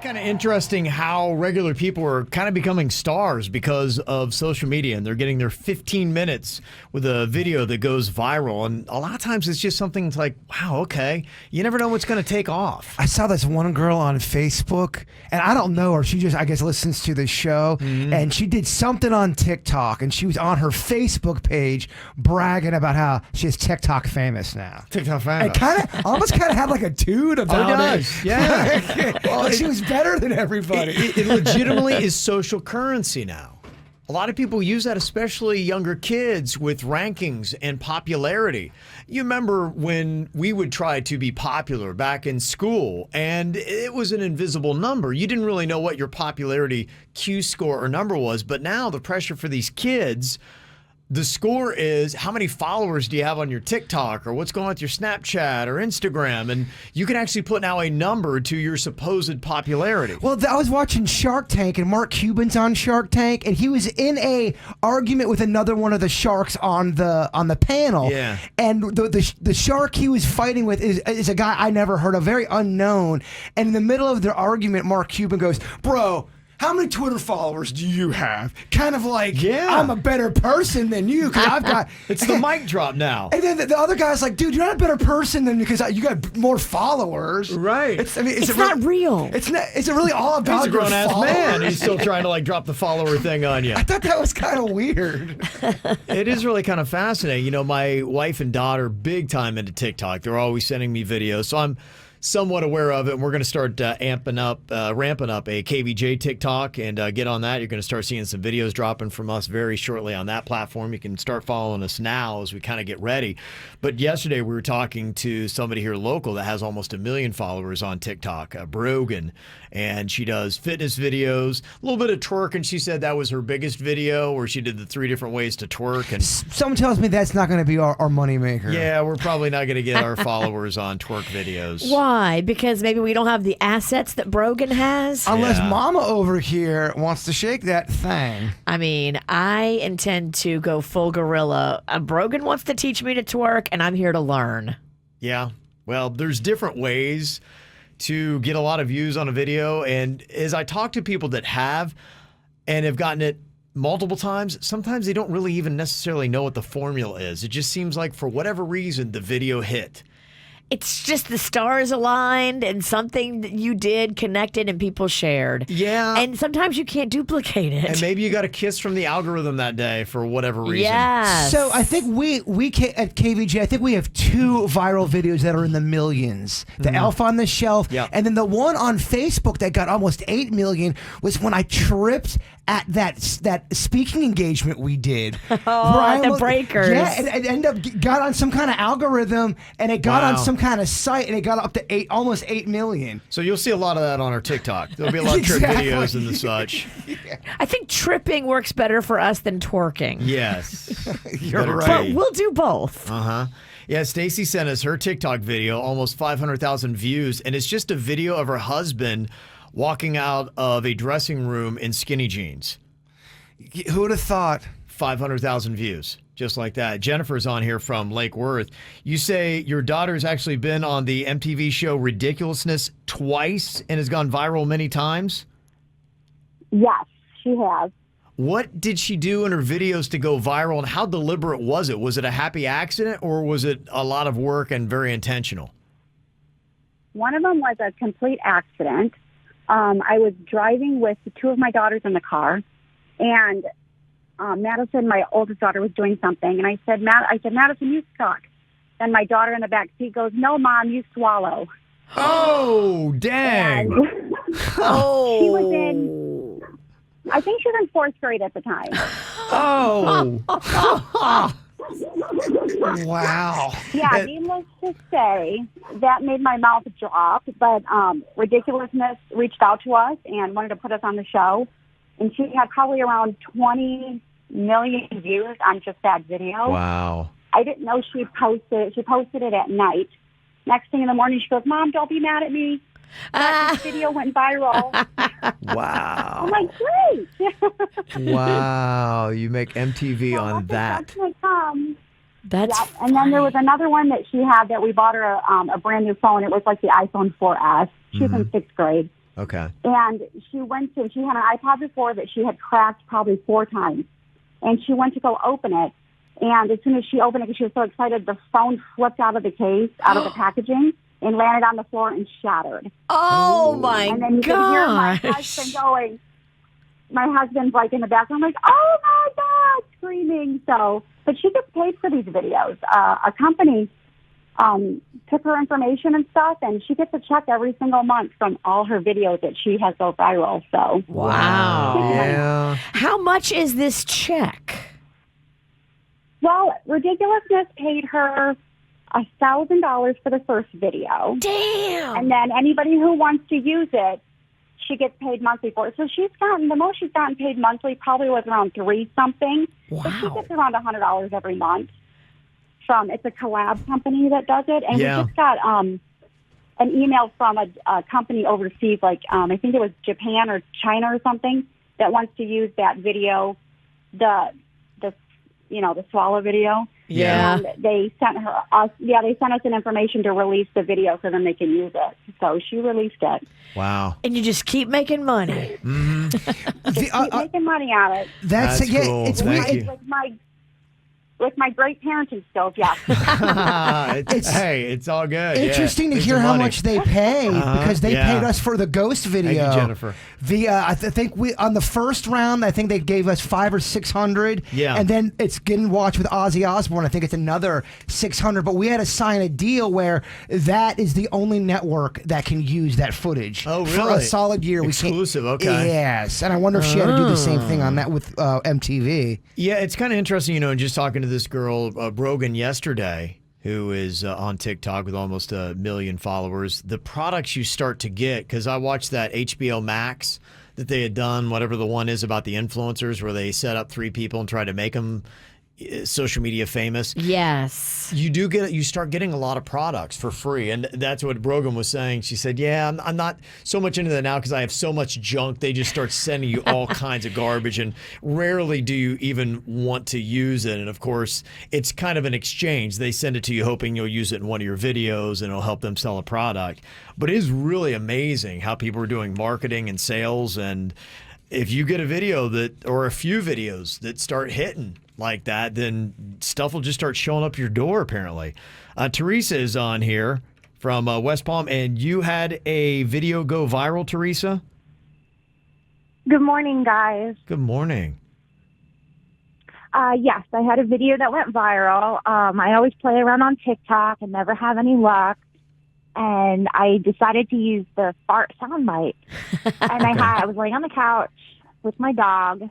Kind of interesting how regular people are kind of becoming stars because of social media, and they're getting their 15 minutes with a video that goes viral. And a lot of times it's just something that's like, wow, okay. You never know what's going to take off. I saw this one girl on Facebook, and I don't know her. She just, I guess, listens to the show, and she did something on TikTok, and she was on her Facebook page bragging about how she's TikTok famous now. TikTok It kind of, almost kind of had like a dude about it. Yeah. Well, she was better than everybody. It legitimately is social currency now. A lot of people use that, especially younger kids, with rankings and popularity. You remember when we would try to be popular back in school, and it was an invisible number. You didn't really know what your popularity Q score or number was, but now the pressure for these kids, the score is how many followers do you have on your TikTok, or what's going on with your Snapchat or Instagram, and you can actually put now a number to your supposed popularity. Well, I was watching Shark Tank, and Mark Cuban's on Shark Tank, and he was in a argument with another one of the sharks on the panel. Yeah. And the shark he was fighting with is a guy I never heard of, very unknown. And in the middle of their argument, Mark Cuban goes, "Bro, how many Twitter followers do you have?" Kind of like, I'm a better person than you because I've got. It's the mic drop now. And then the other guy's like, "Dude, you're not a better person than because you got more followers." Right. It's not real. It's not. It's really all about He's a your grown-ass followers. man. He's still trying to like drop the follower thing on you. I thought that was kind of weird. It is really kind of fascinating. You know, my wife and daughter, big time into TikTok. They're always sending me videos, so I'm somewhat aware of it, and we're going to start ramping up a KVJ TikTok and get on that. You're going to start seeing some videos dropping from us very shortly on that platform. You can start following us now as we kind of get ready. But yesterday we were talking to somebody here local that has almost 1 million followers on TikTok, Brogan, and she does fitness videos, a little bit of twerk, and she said that was her biggest video where she did the 3 different ways to twerk. And Someone tells me that's not going to be our moneymaker. yeah, we're probably not going to get our followers on twerk videos. Why? Because maybe we don't have the assets that Brogan has? Unless Yeah. Mama over here wants to shake that thing. I mean, I intend to go full gorilla. Brogan wants to teach me to twerk, and I'm here to learn. Yeah. Well, there's different ways to get a lot of views on a video. And as I talk to people that have and have gotten it multiple times, sometimes they don't really even necessarily know what the formula is. It just seems like for whatever reason, the video hit. It's just the stars aligned and something that you did connected and people shared. Yeah. And sometimes you can't duplicate it. And maybe you got a kiss from the algorithm that day for whatever reason. Yes. So I think we at KVJ, I think we have 2 viral videos that are in the millions. The Elf on the Shelf, Yeah. and then the one on Facebook that got almost 8 million was when I tripped at that speaking engagement we did. Oh, the breakers. Yeah, it ended up got on some kind of algorithm, and it got Wow. on some kind of site, and it got up to almost 8 million. So you'll see a lot of that on our TikTok. There'll be a lot of trip Exactly. videos and the such. I think tripping works better for us than twerking. Yes. You're Better right. be. But we'll do both. Uh-huh. Yeah, Stacy sent us her TikTok video, almost 500,000 views, and it's just a video of her husband walking out of a dressing room in skinny jeans. Who would have thought? 500,000 views, just like that. Jennifer's on here from Lake Worth. You say your daughter's actually been on the MTV show Ridiculousness twice and has gone viral many times? Yes, she has. What did she do in her videos to go viral, and how deliberate was it? Was it a happy accident, or was it a lot of work and very intentional? One of them was a complete accident. I was driving with 2 of my daughters in the car, and Madison, my oldest daughter, was doing something, and I said, Madison, you suck. And my daughter in the back seat goes, "No, Mom, you swallow." Oh, dang. And Oh. she was in, I think she was in 4th grade at the time. Oh. Wow. Yeah, needless to say, that made my mouth drop. But Ridiculousness reached out to us and wanted to put us on the show. And she had probably around 20 million views on just that video. Wow. I didn't know she posted it at night. Next thing in the morning, she goes, "Mom, don't be mad at me. This video went viral." Wow. I'm like, "Great." Wow. You make MTV on that. That's my mom. That's Yep. And then there was another one that she had that we bought her a brand new phone. It was like the iPhone 4S. She was in 6th grade. Okay. And she had an iPod before that she had cracked probably 4 times. And she went to go open it. And as soon as she opened it, she was so excited, the phone flipped out of the case, out of the packaging, and landed on the floor and shattered. Oh my And then you could hear my gosh. husband going, my husband's like in the background, like, "Oh my God," screaming. So, but she gets paid for these videos. A company took her information and stuff, and she gets a check every single month from all her videos that she has go viral. So Wow. Yeah. How much is this check? Well, Ridiculousness paid her $1,000 for the first video. Damn. And then anybody who wants to use it, she gets paid monthly for it. So the most she's gotten paid monthly probably was around $3-something. Wow. But she gets around $100 every month. It's a collab company that does it. And Yeah. we just got an email from a company overseas, like I think it was Japan or China or something, that wants to use that video, the swallow video. Yeah. And they sent us an information to release the video so then they can use it. So she released it. Wow. And you just keep making money. Keep making money on it. That's That's yeah. cool. It's Thank weird. you. With my great parenting skills, yes. Hey, it's all good. Interesting to Make hear some how money. much they pay because they yeah. paid us for the ghost video. Thank you, Jennifer. I think we on the first round, I think they gave us $500 or $600. Yeah. And then it's getting watched with Ozzy Osbourne. I think it's another $600. But we had to sign a deal where that is the only network that can use that footage. Oh, For a really? solid year. Exclusive, We can't, okay. Yes. And I wonder if she had to do the same thing on that with MTV. Yeah, it's kind of interesting, just talking to this girl, Brogan, yesterday, who is on TikTok with almost 1 million followers. The products you start to get, because I watched that HBO Max that they had done, whatever the one is about the influencers, where they set up 3 people and try to make them social media famous. Yes. You start getting a lot of products for free, and that's what Brogan was saying. She said, "Yeah, I'm not so much into that now because I have so much junk. They just start sending you all kinds of garbage, and rarely do you even want to use it. And of course, it's kind of an exchange. They send it to you hoping you'll use it in one of your videos, and it'll help them sell a product. But it is really amazing how people are doing marketing and sales, and if you get a video or a few videos that start hitting like that, then stuff will just start showing up your door, apparently. Teresa is on here from West Palm, and you had a video go viral, Teresa? Good morning, guys. Good morning. Yes, I had a video that went viral. I always play around on TikTok and never have any luck. And I decided to use the fart soundbite. And I was laying on the couch with my dog.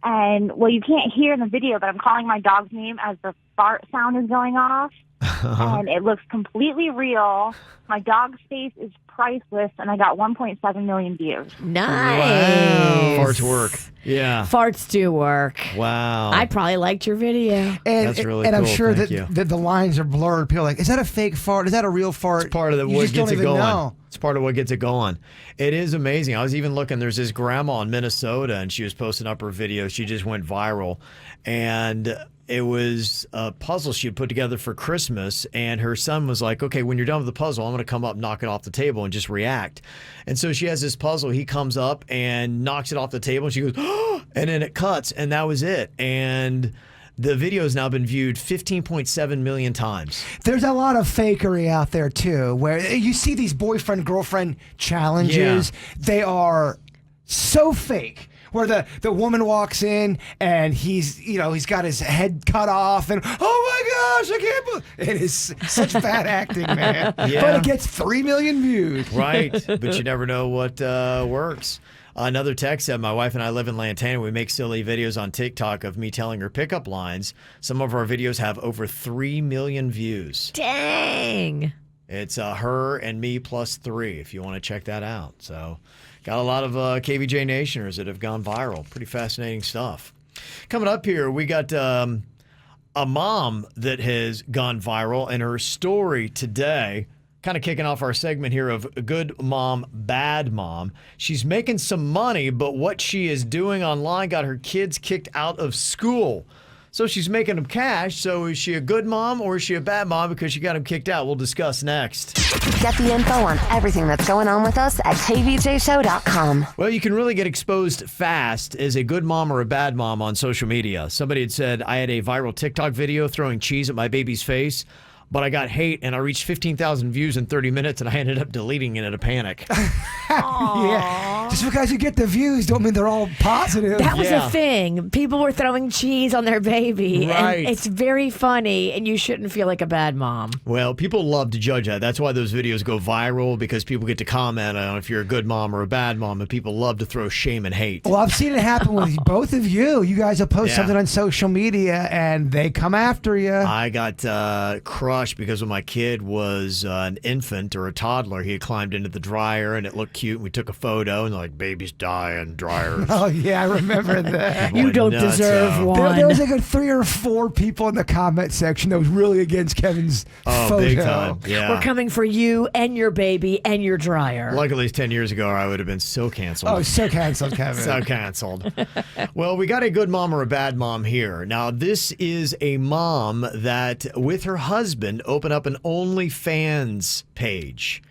And, well, you can't hear in the video, but I'm calling my dog's name as the fart sound is going off. And it looks completely real. My dog's face is priceless, and I got 1.7 million views. Nice. Farts work. Yeah. Farts do work. Wow. I probably liked your video. And, That's really and I'm cool. sure Thank you. that the lines are blurred. People are like, is that a fake fart? Is that a real fart? It's part of You what just don't gets it even going. know. It's part of what gets it going. It is amazing. I was even looking. There's this grandma in Minnesota, and she was posting up her video. She just went viral, and it was a puzzle she had put together for Christmas, and her son was like, okay, when you're done with the puzzle, I'm going to come up, knock it off the table, and just react. And so she has this puzzle. He comes up and knocks it off the table, and she goes, oh, and then it cuts, and that was it. And the video has now been viewed 15.7 million times. There's a lot of fakery out there, too, where you see these boyfriend-girlfriend challenges. Yeah. They are so fake. Where the woman walks in and he's got his head cut off and, oh my gosh, I can't believe it is such bad acting, man. Yeah. But it gets 3 million views. Right, but you never know what works. Another text said, my wife and I live in Lantana. We make silly videos on TikTok of me telling her pickup lines. Some of our videos have over 3 million views. Dang. It's her and me plus 3 if you want to check that out. So got a lot of KVJ Nationers that have gone viral. Pretty fascinating stuff. Coming up here, we got a mom that has gone viral, and her story today, kind of kicking off our segment here of good mom, bad mom. She's making some money, but what she is doing online got her kids kicked out of school. So she's making them cash. So is she a good mom or is she a bad mom because she got them kicked out? We'll discuss next. Get the info on everything that's going on with us at kvjshow.com. Well, you can really get exposed fast as a good mom or a bad mom on social media. Somebody had said, I had a viral TikTok video throwing cheese at my baby's face. but I got hate and I reached 15,000 views in 30 minutes and I ended up deleting it in a panic. Yeah. Just because you get the views don't mean they're all positive. That was Yeah. a thing. People were throwing cheese on their baby. Right. And it's very funny, and you shouldn't feel like a bad mom. Well, people love to judge that. That's why those videos go viral, because people get to comment on if you're a good mom or a bad mom, and people love to throw shame and hate. Well, I've seen it happen with both of you. You guys will post Yeah. something on social media and they come after you. I got crushed because when my kid was an infant or a toddler, he had climbed into the dryer and it looked cute. And we took a photo and they're like, baby's dying, dryers. Oh, yeah, I remember that. You don't Nuts, deserve one. There was like a 3 or 4 people in the comment section that was really against Kevin's photo. Big time. Yeah. We're coming for you and your baby and your dryer. Luckily, 10 years ago, I would have been so canceled. Oh, so canceled, Kevin. So canceled. Well, we got a good mom or a bad mom here. Now, this is a mom that, with her husband, opened up an OnlyFans page.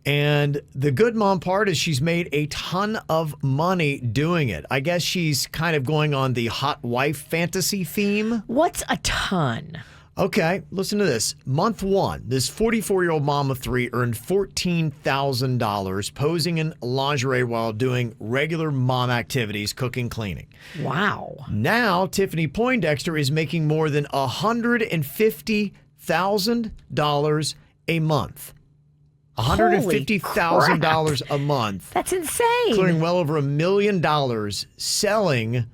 And the good mom part is she's made a ton of money doing it. I guess she's kind of going on the hot wife fantasy theme. What's a ton? Okay, listen to this. Month 1, this 44-year-old mom of 3 earned $14,000 posing in lingerie while doing regular mom activities, cooking, cleaning. Wow. Now, Tiffany Poindexter is making more than $150,000 a month. $150,000 a month. That's insane. Clearing well over $1 million selling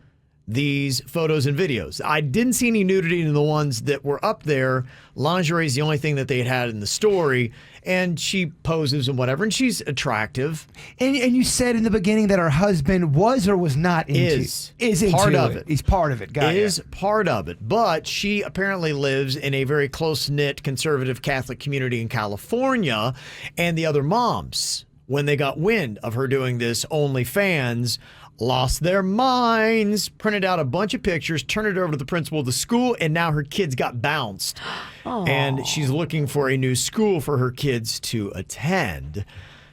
these photos and videos. I didn't see any nudity in the ones that were up there. Lingerie is the only thing that they had in the story, and she poses and whatever, and she's attractive. And you said in the beginning that her husband was or was not into Is into part of it. He's part of it. Got Is part of it. But she apparently lives in a very close-knit conservative Catholic community in California, and the other moms, when they got wind of her doing this OnlyFans, lost their minds, printed out a bunch of pictures, turned it over to the principal of the school, and now her kids got bounced. And she's looking for a new school for her kids to attend.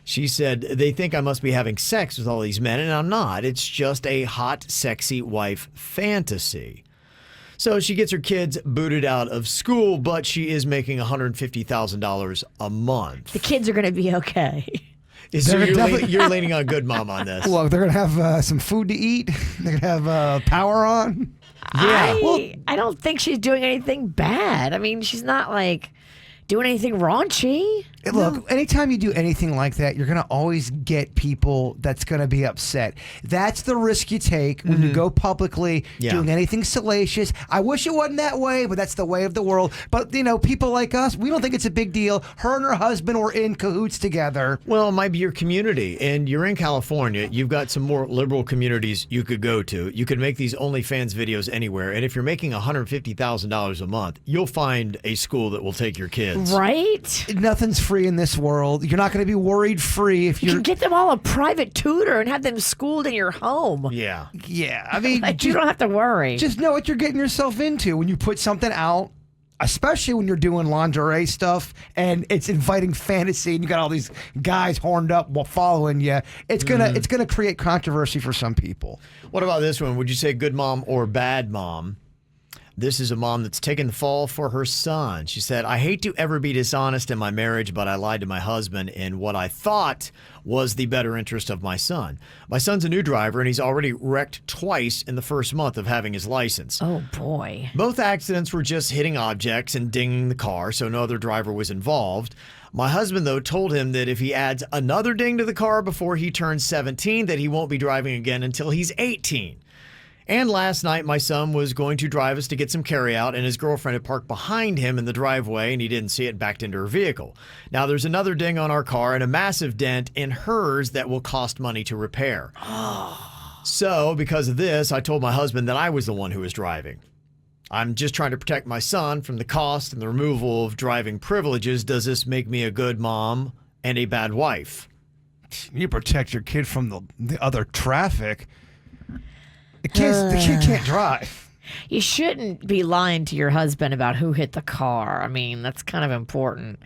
She said, they think I must be having sex with all these men, and I'm not. It's just a hot, sexy wife fantasy. So she gets her kids booted out of school, but she is making $150,000 a month. The kids are going to be okay. So They're you're, definitely- you're leaning on good mom on this. Look, they're going to have some food to eat. They're going to have power on. Yeah. I don't think she's doing anything bad. I mean, she's not like doing anything raunchy. Look, anytime you do anything like that, you're going to always get people that's going to be upset. That's the risk you take when you go publicly Yeah. doing anything salacious. I wish it wasn't that way, but that's the way of the world. But, you know, people like us, we don't think it's a big deal. Her and her husband were in cahoots together. Well, it might be your community, and you're in California. You've got some more liberal communities you could go to. You could make these OnlyFans videos anywhere, and if you're making $150,000 a month, you'll find a school that will take your kids. Right? Nothing's free in this world. You're not going to be worried free if You you're... can get them all a private tutor and have them schooled in your home. Yeah. Yeah, I mean... Like, you don't have to worry. Just know what you're getting yourself into when you put something out, especially when you're doing lingerie stuff and it's inviting fantasy and you got all these guys horned up while following you. It's gonna create controversy for some people. What about this one? Would you say good mom or bad mom? This is a mom that's taken the fall for her son. She said, I hate to ever be dishonest in my marriage, but I lied to my husband in what I thought was the better interest of my son. My son's a new driver, and he's already wrecked twice in the first month of having his license. Oh, boy. Both accidents were just hitting objects and dinging the car, so no other driver was involved. My husband, though, told him that if he adds another ding to the car before he turns 17, that he won't be driving again until he's 18. And last night, my son was going to drive us to get some carryout, and his girlfriend had parked behind him in the driveway, and he didn't see it and backed into her vehicle. Now, there's another ding on our car and a massive dent in hers that will cost money to repair. So, because of this, I told my husband that I was the one who was driving. I'm just trying to protect my son from the cost and the removal of driving privileges. Does this make me a good mom and a bad wife? You protect your kid from the other traffic. The kid can't drive. You shouldn't be lying to your husband about who hit the car. I mean, that's kind of important.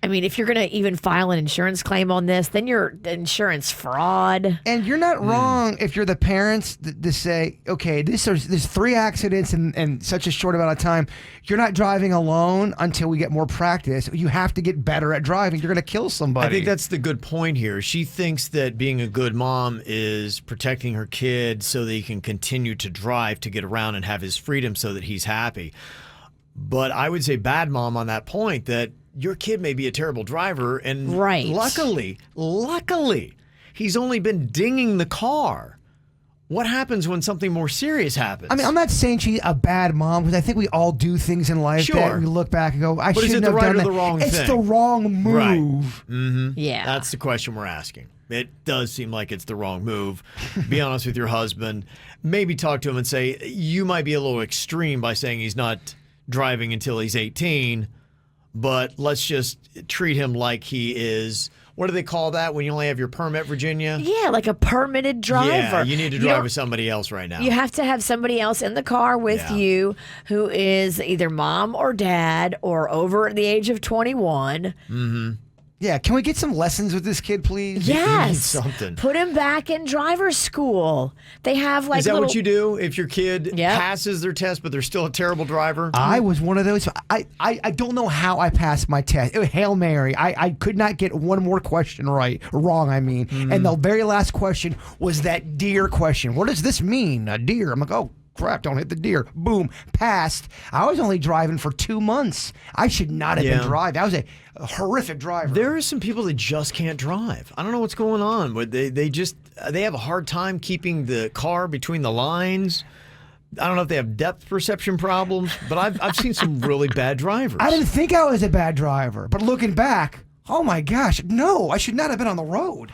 I mean, if you're going to even file an insurance claim on this, then you're insurance fraud. And you're not wrong if you're the parents to say, okay, there's 3 accidents in such a short amount of time. You're not driving alone until we get more practice. You have to get better at driving. You're going to kill somebody. I think that's the good point here. She thinks that being a good mom is protecting her kid so that he can continue to drive to get around and have his freedom so that he's happy. But I would say bad mom on that point, that your kid may be a terrible driver, and luckily, he's only been dinging the car. What happens when something more serious happens? I mean, I'm not saying she's a bad mom, because I think we all do things in life that we look back and go, I shouldn't have done that. But is it the right or the wrong thing? It's the wrong move. Right. Mm-hmm. Yeah. That's the question we're asking. It does seem like it's the wrong move. Be honest with your husband. Maybe talk to him and say, you might be a little extreme by saying he's not driving until he's 18, but let's just treat him like he is. What do they call that when you only have your permit, Virginia? Yeah, like a permitted driver. Yeah, you need to drive with somebody else right now. You have to have somebody else in the car with you who is either mom or dad or over the age of 21. Mm-hmm. Yeah, can we get some lessons with this kid, please? Yes. You need something. Put him back in driver's school. They have like Is that what you do if your kid Yep. passes their test but they're still a terrible driver? I was one of those. I don't know how I passed my test. It was Hail Mary. I could not get one more question wrong, I mean. And the very last question was that deer question. What does this mean, a deer? I'm like, oh, crap, don't hit the deer. Boom, passed. I was only driving for 2 months. I should not have been driving. I was a horrific driver. There are some people that just can't drive. I don't know what's going on, but they have a hard time keeping the car between the lines. I don't know if they have depth perception problems, but I've seen some really bad drivers. I didn't think I was a bad driver, but looking back, oh my gosh, no, I should not have been on the road.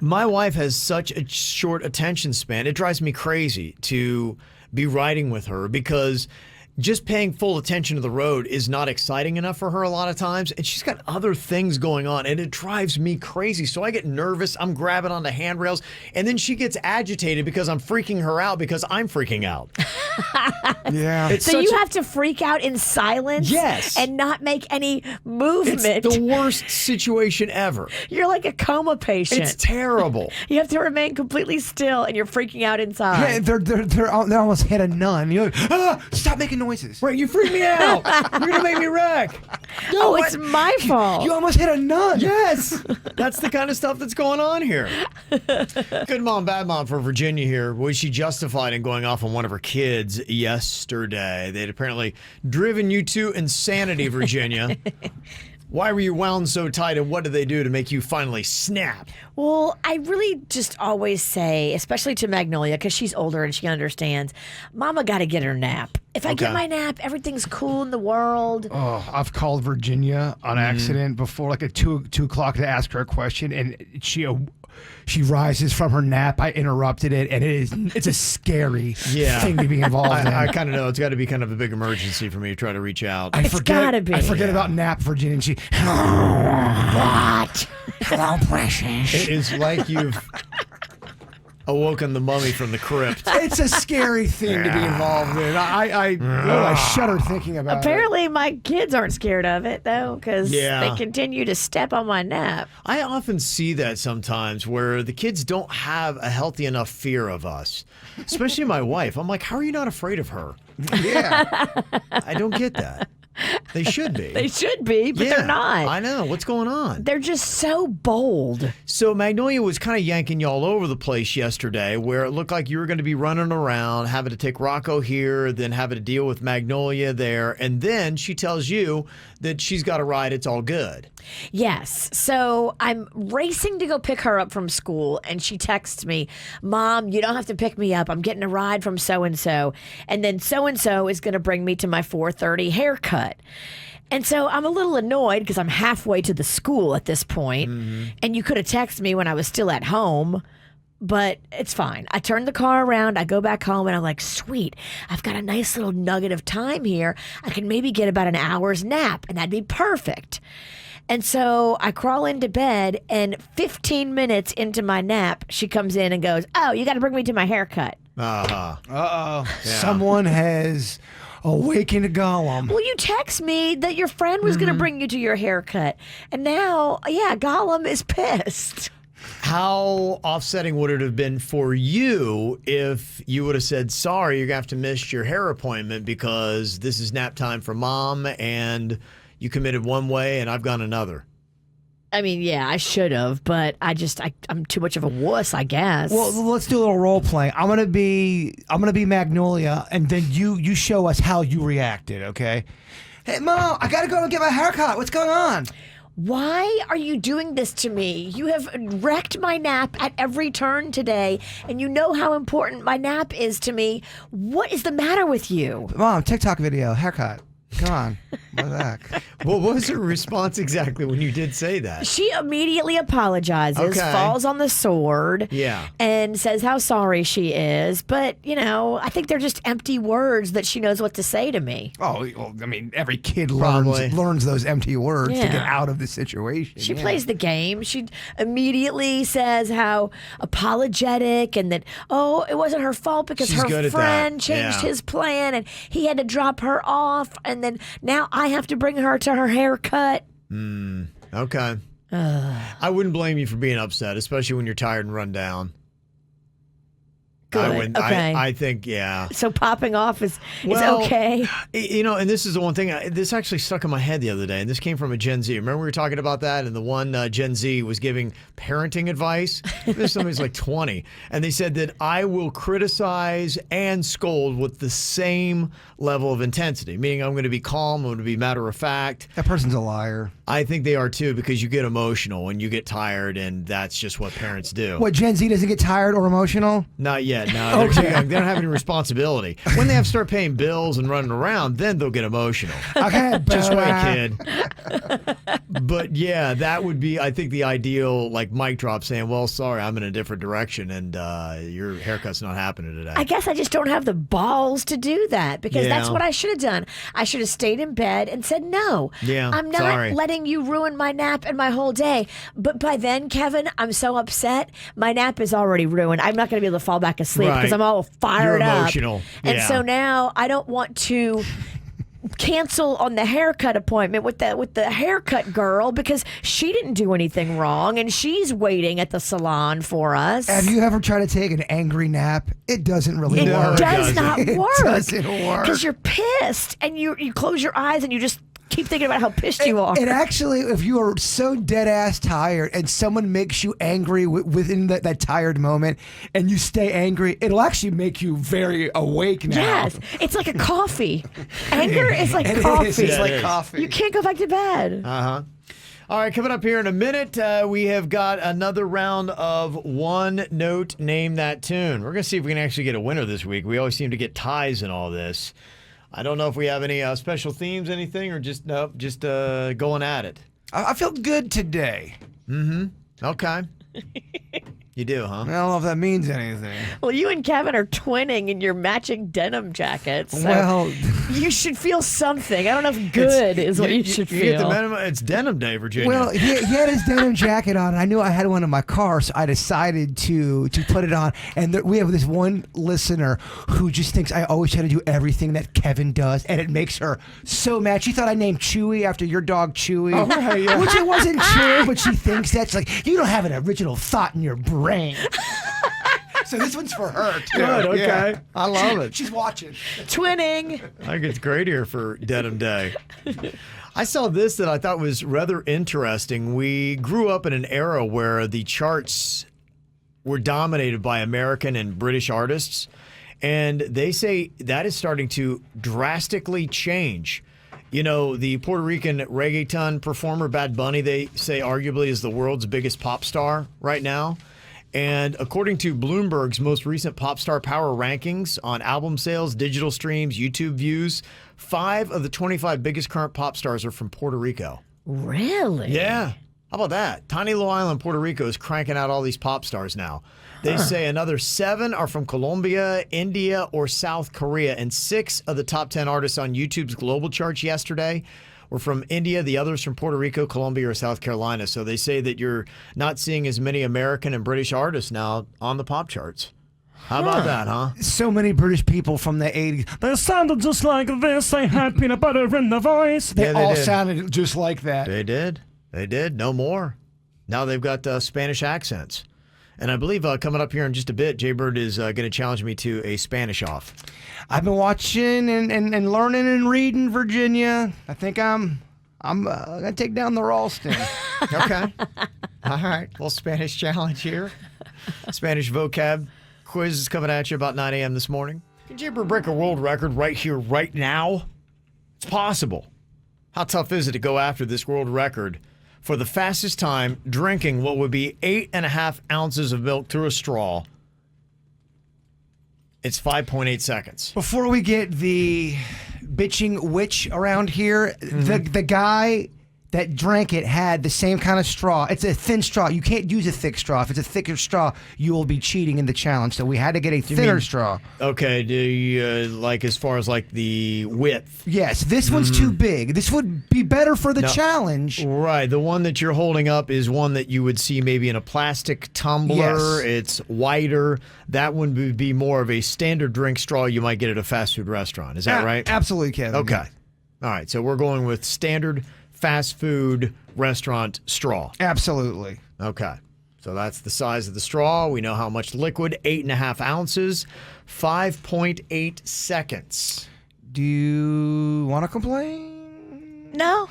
My wife has such a short attention span. It drives me crazy to be riding with her because just paying full attention to the road is not exciting enough for her a lot of times. And she's got other things going on, and it drives me crazy. So I get nervous. I'm grabbing onto handrails, and then she gets agitated because I'm freaking her out because I'm freaking out. Yeah. So you have to freak out in silence and not make any movement. It's the worst situation ever. You're like a coma patient. It's terrible. You have to remain completely still, and you're freaking out inside. Yeah, they almost hit a nun. You're like, stop making noises. Right, you freak me out. You're going to make me wreck. No, it's my fault. You almost hit a nun. Yes. That's the kind of stuff that's going on here. Good mom, bad mom for Virginia here. Was she justified in going off on one of her kids yesterday? They'd apparently driven you to insanity, Virginia. Why were you wound so tight, and what did they do to make you finally snap? Well, I really just always say, especially to Magnolia, because she's older and she understands, Mama got to get her nap. If I get my nap, everything's cool in the world. Oh, I've called Virginia on accident before, like at 2 o'clock to ask her a question, and she rises from her nap. I interrupted it, and it's a scary thing to be involved in. I kind of know. It's got to be kind of a big emergency for me to try to reach out. It's gotta be. I forget about nap, Virginia, and she, what? Hello, precious. It is like you've awoken the mummy from the crypt. It's a scary thing to be involved in. I shudder thinking about Apparently, my kids aren't scared of it, though, because they continue to step on my nap. I often see that sometimes where the kids don't have a healthy enough fear of us, especially my wife. I'm like, how are you not afraid of her? Yeah. I don't get that. They should be. They should be, but they're not. I know. What's going on? They're just so bold. So Magnolia was kind of yanking you all over the place yesterday, where it looked like you were going to be running around, having to take Rocco here, then having to deal with Magnolia there. And then she tells you that she's got a ride. It's all good. Yes. So I'm racing to go pick her up from school, and she texts me, Mom, you don't have to pick me up. I'm getting a ride from so-and-so. And then so-and-so is going to bring me to my 4:30 haircut. And so I'm a little annoyed because I'm halfway to the school at this point. And you could have texted me when I was still at home, but it's fine. I turn the car around, I go back home, and I'm like, sweet, I've got a nice little nugget of time here. I can maybe get about an hour's nap, and that'd be perfect. And so I crawl into bed, and 15 minutes into my nap, she comes in and goes, oh, you got to bring me to my haircut. Uh-huh. Uh-oh. Someone has awakened Gollum. Well, you text me that your friend was going to bring you to your haircut. And now, yeah, Gollum is pissed. How offsetting would it have been for you if you would have said, sorry, you're going to have to miss your hair appointment because this is nap time for mom and you committed one way and I've gone another? I mean, yeah, I should have, but I'm too much of a wuss, I guess. Well, let's do a little role playing. I'm gonna be Magnolia, and then you show us how you reacted, okay? Hey, Mom, I gotta go and get my haircut. What's going on? Why are you doing this to me? You have wrecked my nap at every turn today, and you know how important my nap is to me. What is the matter with you? Mom, TikTok video, haircut. Come on, what's that? Well, what was her response exactly when you did say that? She immediately apologizes, Okay. falls on the sword, Yeah. and says how sorry she is. But, I think they're just empty words that she knows what to say to me. Oh, well, I mean, every kid Probably. learns those empty words to Yeah. get out of the situation. She yeah. plays the game. She immediately says how apologetic and that, it wasn't her fault because She's good her at that. friend changed Yeah. his plan and he had to drop her off. And then now I have to bring her to her haircut. Okay. I wouldn't blame you for being upset, especially when you're tired and run down. Good. I wouldn't. Okay. I think, yeah. So popping off is Well, okay. And this is the one thing, this actually stuck in my head the other day, and this came from a Gen Z. Remember we were talking about that, and the one Gen Z was giving parenting advice? This somebody's like 20, and they said that I will criticize and scold with the same level of intensity, meaning I'm going to be calm, I'm going to be matter of fact. That person's a liar. I think they are too, because you get emotional and you get tired, and that's just what parents do. What, Gen Z doesn't get tired or emotional? Not yet. No, they're too young. They don't have any responsibility. When they have to start paying bills and running around, then they'll get emotional. Okay, Just but, wait, kid. But yeah, that would be, I think, the ideal, like, mic drop saying, well, sorry, I'm in a different direction and your haircut's not happening today. I guess I just don't have the balls to do that because that's Yeah. what I should have done. I should have stayed in bed and said, no, Yeah, I'm not sorry. letting you ruin my nap and my whole day. But by then, Kevin, I'm so upset. My nap is already ruined. I'm not going to be able to fall back asleep because Right. I'm all fired You're up. emotional. And Yeah. so now I don't want to cancel on the haircut appointment with the haircut girl because she didn't do anything wrong and she's waiting at the salon for us. Have you ever tried to take an angry nap? It doesn't really It work. does not It work. doesn't work. Because you're pissed and you close your eyes and you just keep thinking about how pissed you are. And actually, if you are so dead ass tired and someone makes you angry within that tired moment and you stay angry, it'll actually make you very awake now. Yes, it's like a coffee. Anger is like It coffee. is. It's Yeah, like it is. coffee. You can't go back to bed. Uh-huh. All right, coming up here in a minute, we have got another round of One Note Name That Tune. We're going to see if we can actually get a winner this week. We always seem to get ties in all this. I don't know if we have any special themes, anything, or just going at it. I feel good today. Okay. You do, huh? I don't know if that means anything. Well, you and Kevin are twinning in your matching denim jackets. So Well, you should feel something. I don't know if good is what you should You get the feel. minimum, it's denim day, Virginia. well, he had his denim jacket on, and I knew I had one in my car, so I decided to put it on. And we have this one listener who just thinks I always try to do everything that Kevin does, and it makes her so mad. She thought I named Chewy after your dog Chewy, right, yeah. which it wasn't true, but she thinks that's like, you don't have an original thought in your brain. So this one's for her, too. Good, okay. Yeah. I love it. She's watching. Twinning. I think it's great here for Denim Day. I saw this that I thought was rather interesting. We grew up in an era where the charts were dominated by American and British artists, and they say that is starting to drastically change. You know, the Puerto Rican reggaeton performer Bad Bunny, they say arguably is the world's biggest pop star right now. And according to Bloomberg's most recent Pop Star Power rankings on album sales, digital streams, YouTube views, 5 of the 25 biggest current pop stars are from Puerto Rico. Really? Yeah. How about that? Tiny little island Puerto Rico is cranking out all these pop stars now. They say another 7 are from Colombia, India, or South Korea. And 6 of the top 10 artists on YouTube's global charts yesterday were from India, the others from Puerto Rico, Colombia, or South Carolina. So they say that you're not seeing as many American and British artists now on the pop charts. How about that, huh? So many British people from the 80s. They sounded just like this. They had peanut butter in the voice. They all did. sounded just like that. They did. They did. No more. Now they've got Spanish accents. And I believe coming up here in just a bit, Jay Bird is going to challenge me to a Spanish off. I've been watching and learning and reading Virginia. I think I'm going to take down the Ralston. Okay. All right. Well, Spanish challenge here. Spanish vocab quiz is coming at you about 9 a.m. this morning. Can Jay Bird break a world record right here, right now? It's possible. How tough is it to go after this world record for the fastest time drinking what would be 8.5 ounces of milk through a straw? It's 5.8 seconds. Before we get the bitching witch around here, the guy that drank it had the same kind of straw. It's a thin straw. You can't use a thick straw. If it's a thicker straw, you will be cheating in the challenge. So we had to get a thinner straw. Okay, do you like as far as like the width? Yes, this one's too big. This would be better for the challenge. Right, the one that you're holding up is one that you would see maybe in a plastic tumbler. Yes. It's wider. That one would be more of a standard drink straw you might get at a fast food restaurant. Is that right? Absolutely, Kevin. Okay. All right, so we're going with standard fast food restaurant straw. Absolutely. Okay. So that's the size of the straw. We know how much liquid, 8.5 ounces, 5.8 seconds. Do you want to complain? No.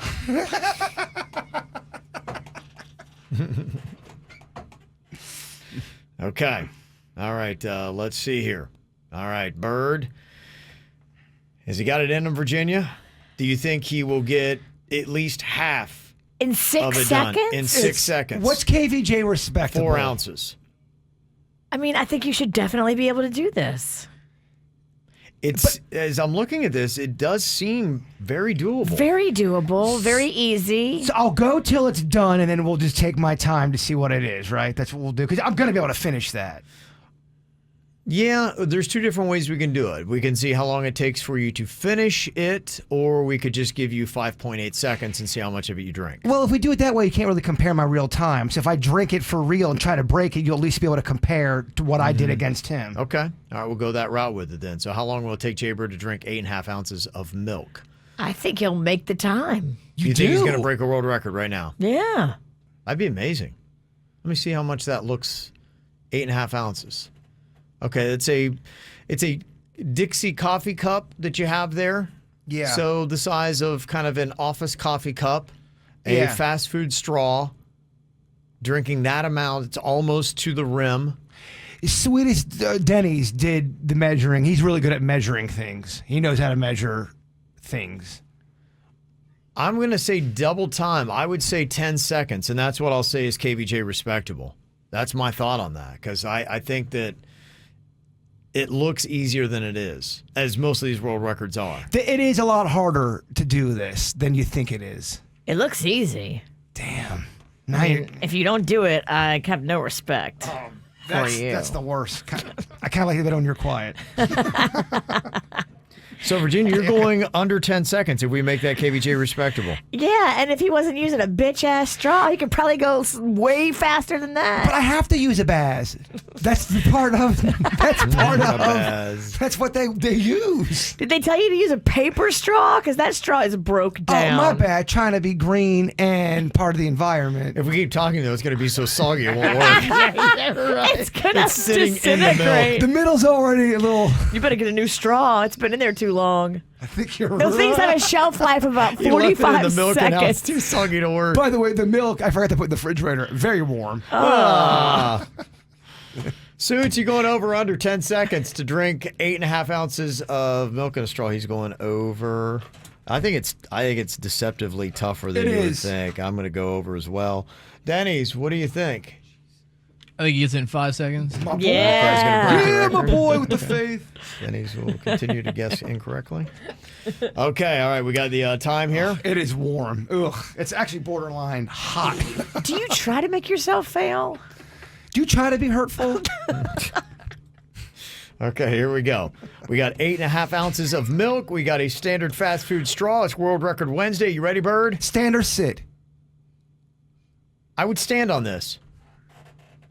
Okay. All right. Let's see here. All right. Bird. Has he got it in him, Virginia? Do you think he will get at least half In of 6 it seconds? done in 6 seconds? What's KVJ respectable? 4 ounces. I mean, I think you should definitely be able to do this. As I'm looking at this, it does seem very doable. Very doable, very easy. So I'll go till it's done, and then we'll just take my time to see what it is, right? That's what we'll do, because I'm going to be able to finish that. Yeah, there's 2 different ways we can do it. We can see how long it takes for you to finish it, or we could just give you 5.8 seconds and see how much of it you drink. Well, if we do it that way, you can't really compare my real time. So if I drink it for real and try to break it, you'll at least be able to compare to what I did against him. Okay. All right, we'll go that route with it then. So how long will it take Jay Bird to drink 8.5 ounces of milk? I think he'll make the time. You think he's going to break a world record right now? Yeah. That'd be amazing. Let me see how much that looks. 8.5 ounces. Okay, it's a Dixie coffee cup that you have there. Yeah. So the size of kind of an office coffee cup, a fast food straw. Drinking that amount, it's almost to the rim. Sweetest Denny's did the measuring. He's really good at measuring things. He knows how to measure things. I'm going to say double time. I would say 10 seconds, and that's what I'll say is KVJ respectable. That's my thought on that, because I think that it looks easier than it is, as most of these world records are. It is a lot harder to do this than you think it is. It looks easy. Damn. If you don't do it, I have no respect for you. That's the worst. I kind of like that when you're quiet. So, Virginia, you're going under 10 seconds if we make that KVJ respectable. Yeah, and if he wasn't using a bitch-ass straw, he could probably go way faster than that. But I have to use a Baz. That's the part of. That's what they use. Did they tell you to use a paper straw? Because that straw is broke down. Oh, my bad. Trying to be green and part of the environment. If we keep talking, though, it's going to be so soggy it won't work. It's gonna It's sitting in the milk. disintegrate. The middle's already a little. You better get a new straw. It's been in there too long. I think you're Those right. things have a shelf life of about You left it 45 in the milk and now it's seconds. too soggy to work. By the way, the milk, I forgot to put in the refrigerator. Very warm. Suits, you going over under 10 seconds to drink 8.5 ounces of milk in a straw. He's going over. I think it's deceptively tougher than you would think. I'm going to go over as well. Denny's, what do you think? I think he gets it in 5 seconds. Yeah. My boy with the faith. Denny's will continue to guess incorrectly. Okay, all right, we got the time here. It is warm. Ugh. It's actually borderline hot. Do you try to make yourself fail? Do you try to be hurtful? Okay, here we go. We got 8.5 ounces of milk. We got a standard fast food straw. It's World Record Wednesday. You ready, Bird? Stand or sit? I would stand on this.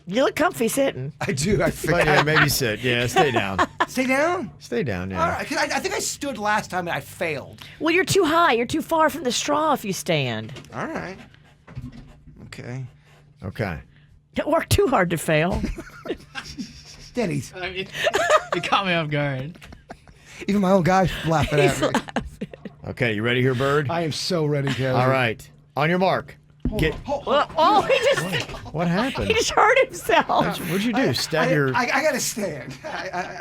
You look comfy sitting. I do. I feel. But yeah, maybe sit. Yeah, stay down. Stay down. Stay down, yeah. All right. 'Cause I think I stood last time and I failed. Well, you're too high. You're too far from the straw if you stand. All right. Okay. Okay. Don't work too hard to fail. Denny's. I mean, it caught me off guard. Even my own guys laughing at me. Okay, you ready here, Bird? I am so ready, Kevin. All right. On your mark. Get. Oh, What happened? he just hurt himself. What'd you do? Stab your. I gotta stand.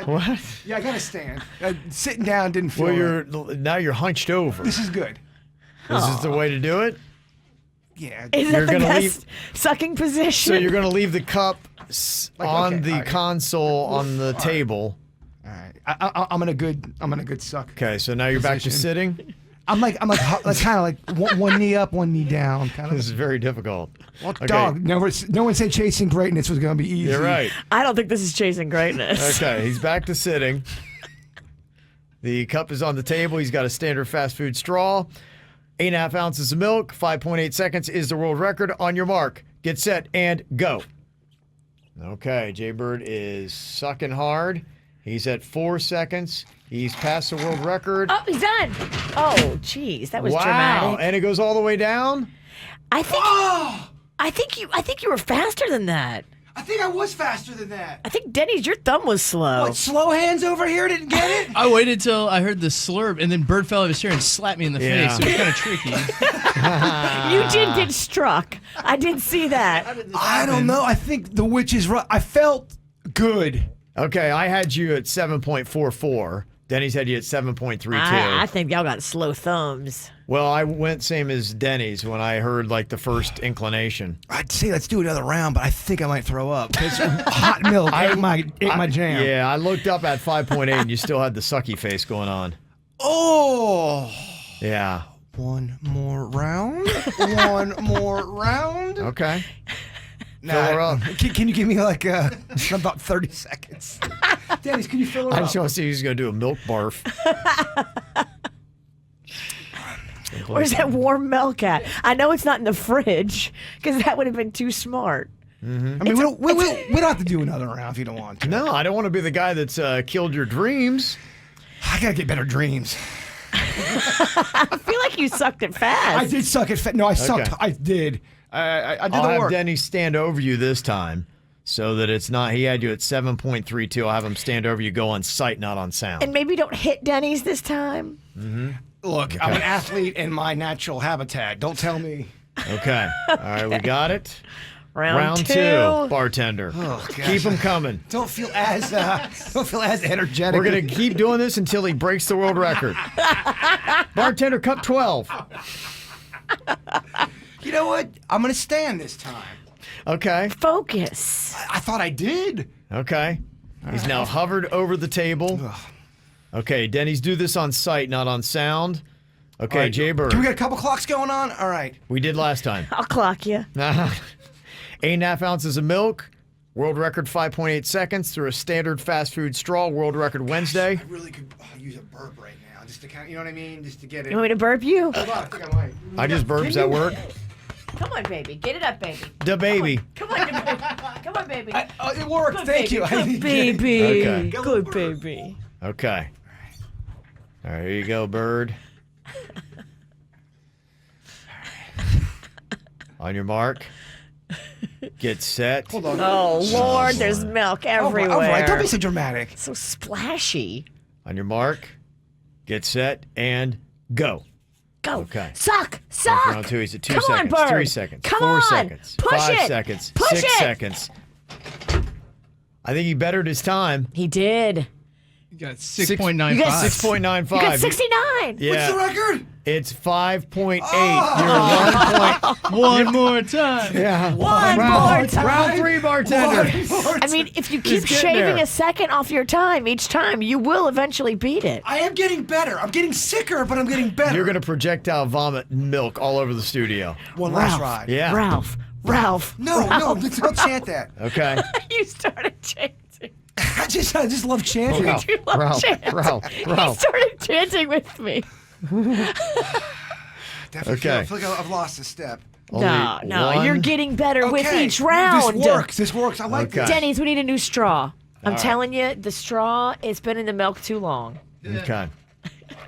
What? Yeah, I gotta stand. Sitting down didn't feel. Well, now you're hunched over. This is good. This is the way to do it. Yeah. Is You're that the gonna best leave- sucking position? So you're gonna leave the cup on okay, the all right. console on the table. All right. I'm in a good suck. Okay, so now you're back to Position. sitting. I'm like kind of like one knee up, one knee down, kind This is of. very difficult. Okay. Dog. No one said chasing greatness was gonna be easy. You're right. I don't think this is chasing greatness. Okay, he's back to sitting. The cup is on the table. He's got a standard fast food straw. 8.5 ounces of milk. 5.8 seconds is the world record. On your mark, get set, and go. Okay, Jaybird is sucking hard. He's at 4 seconds. He's passed the world record. Oh, he's done. Oh, geez, that was Wow, dramatic. and it goes all the way down. I think you were faster than that. I think I was faster than that. I think Denny's, your thumb was slow. What, slow hands over here didn't get it? I waited till I heard the slurp, and then Bird fell out of his chair and slapped me in the Yeah. face. So it was kind of tricky. You did get struck. I did see that. I don't know. I think the witch is right. I felt good. Okay, I had you at 7.44. Denny's had you at 7.32. I think y'all got slow thumbs. Well, I went same as Denny's when I heard like the first inclination. I'd say let's do another round, but I think I might throw up because hot milk ate my jam. Yeah, I looked up at 5.8 and you still had the sucky face going on. Oh. Yeah. One more round. One more round. Okay. Nah, Fill her up. Can you give me like about 30 seconds? Dennis, can you fill her I up? just want to see who's going to do a milk barf. Where's that warm milk at? I know it's not in the fridge because that would have been too smart. I mean, we don't have to do another round if you don't want to. No, I don't want to be the guy that's killed your dreams. I gotta get better dreams. I feel like you sucked it fast. I did suck at No, I sucked. Okay. I did. I did I'll the have work. Denny stand over you this time so that it's not, he had you at 7.32. I'll have him stand over you, go on sight, not on sound. And maybe don't hit Denny's this time. Look, I'm an athlete in my natural habitat. Don't tell me. Okay. All right, we got it. Round two. Bartender. Oh, gosh. Keep him coming. Don't feel as energetic. We're going to keep doing this until he breaks the world record. Bartender, cup 12. You know what? I'm gonna stand this time. Okay. Focus. I thought I did. Okay. He's now hovered over the table. Okay, Denny's do this on sight, not on sound. Okay, All right, Jaybird. Do we got a couple clocks going on? All right. We did last time. I'll clock you. 8.5 ounces of milk. World record 5.8 seconds through a standard fast food straw. World record Wednesday. I really could use a burp right now, just to kind of, you know what I mean, just to get it. You want me to burp you? Hold on, I think I might. I just burped. Does that work? Come on, baby. Get it up, baby. The baby. Come on, baby. Come on, baby. It worked. Good Thank baby. you. I Good didn't get it. baby. Okay. Good baby. Okay. All right, here you go, Bird. On your mark. Get set. Hold on. Oh, Lord, there's milk everywhere. All right, don't be so dramatic. So splashy. On your mark. Get set and go. Go. Okay. Suck. Round two, he's at 2 Come seconds, on, Bird. 3 seconds, Come 4 on. seconds, Push 5 it. seconds, Push 6 it. seconds. I think he bettered his time. He did. You got 6.95. You got 6.95. You got 69. Yeah. What's the record? It's 5.8. Oh. You're 1 point. One more time. Yeah. One more time. Round 3, bartender. I mean, if you keep getting shaving there. a second off your time each time, you will eventually beat it. I am getting better. I'm getting sicker, but I'm getting better. You're going to projectile vomit milk all over the studio. One last ride. Yeah. Ralph. No, don't chant that. Okay. You started chanting. I just love chanting. Ralph, You love Ralph, chanting. Ralph, He Ralph. started chanting with me. Definitely Okay. feel like I've lost a step. No, one. you're getting better with Okay, each round. This works. I like Okay. this. Denny's, we need a new straw. I'm telling you, the straw, it's been in the milk too long. Okay.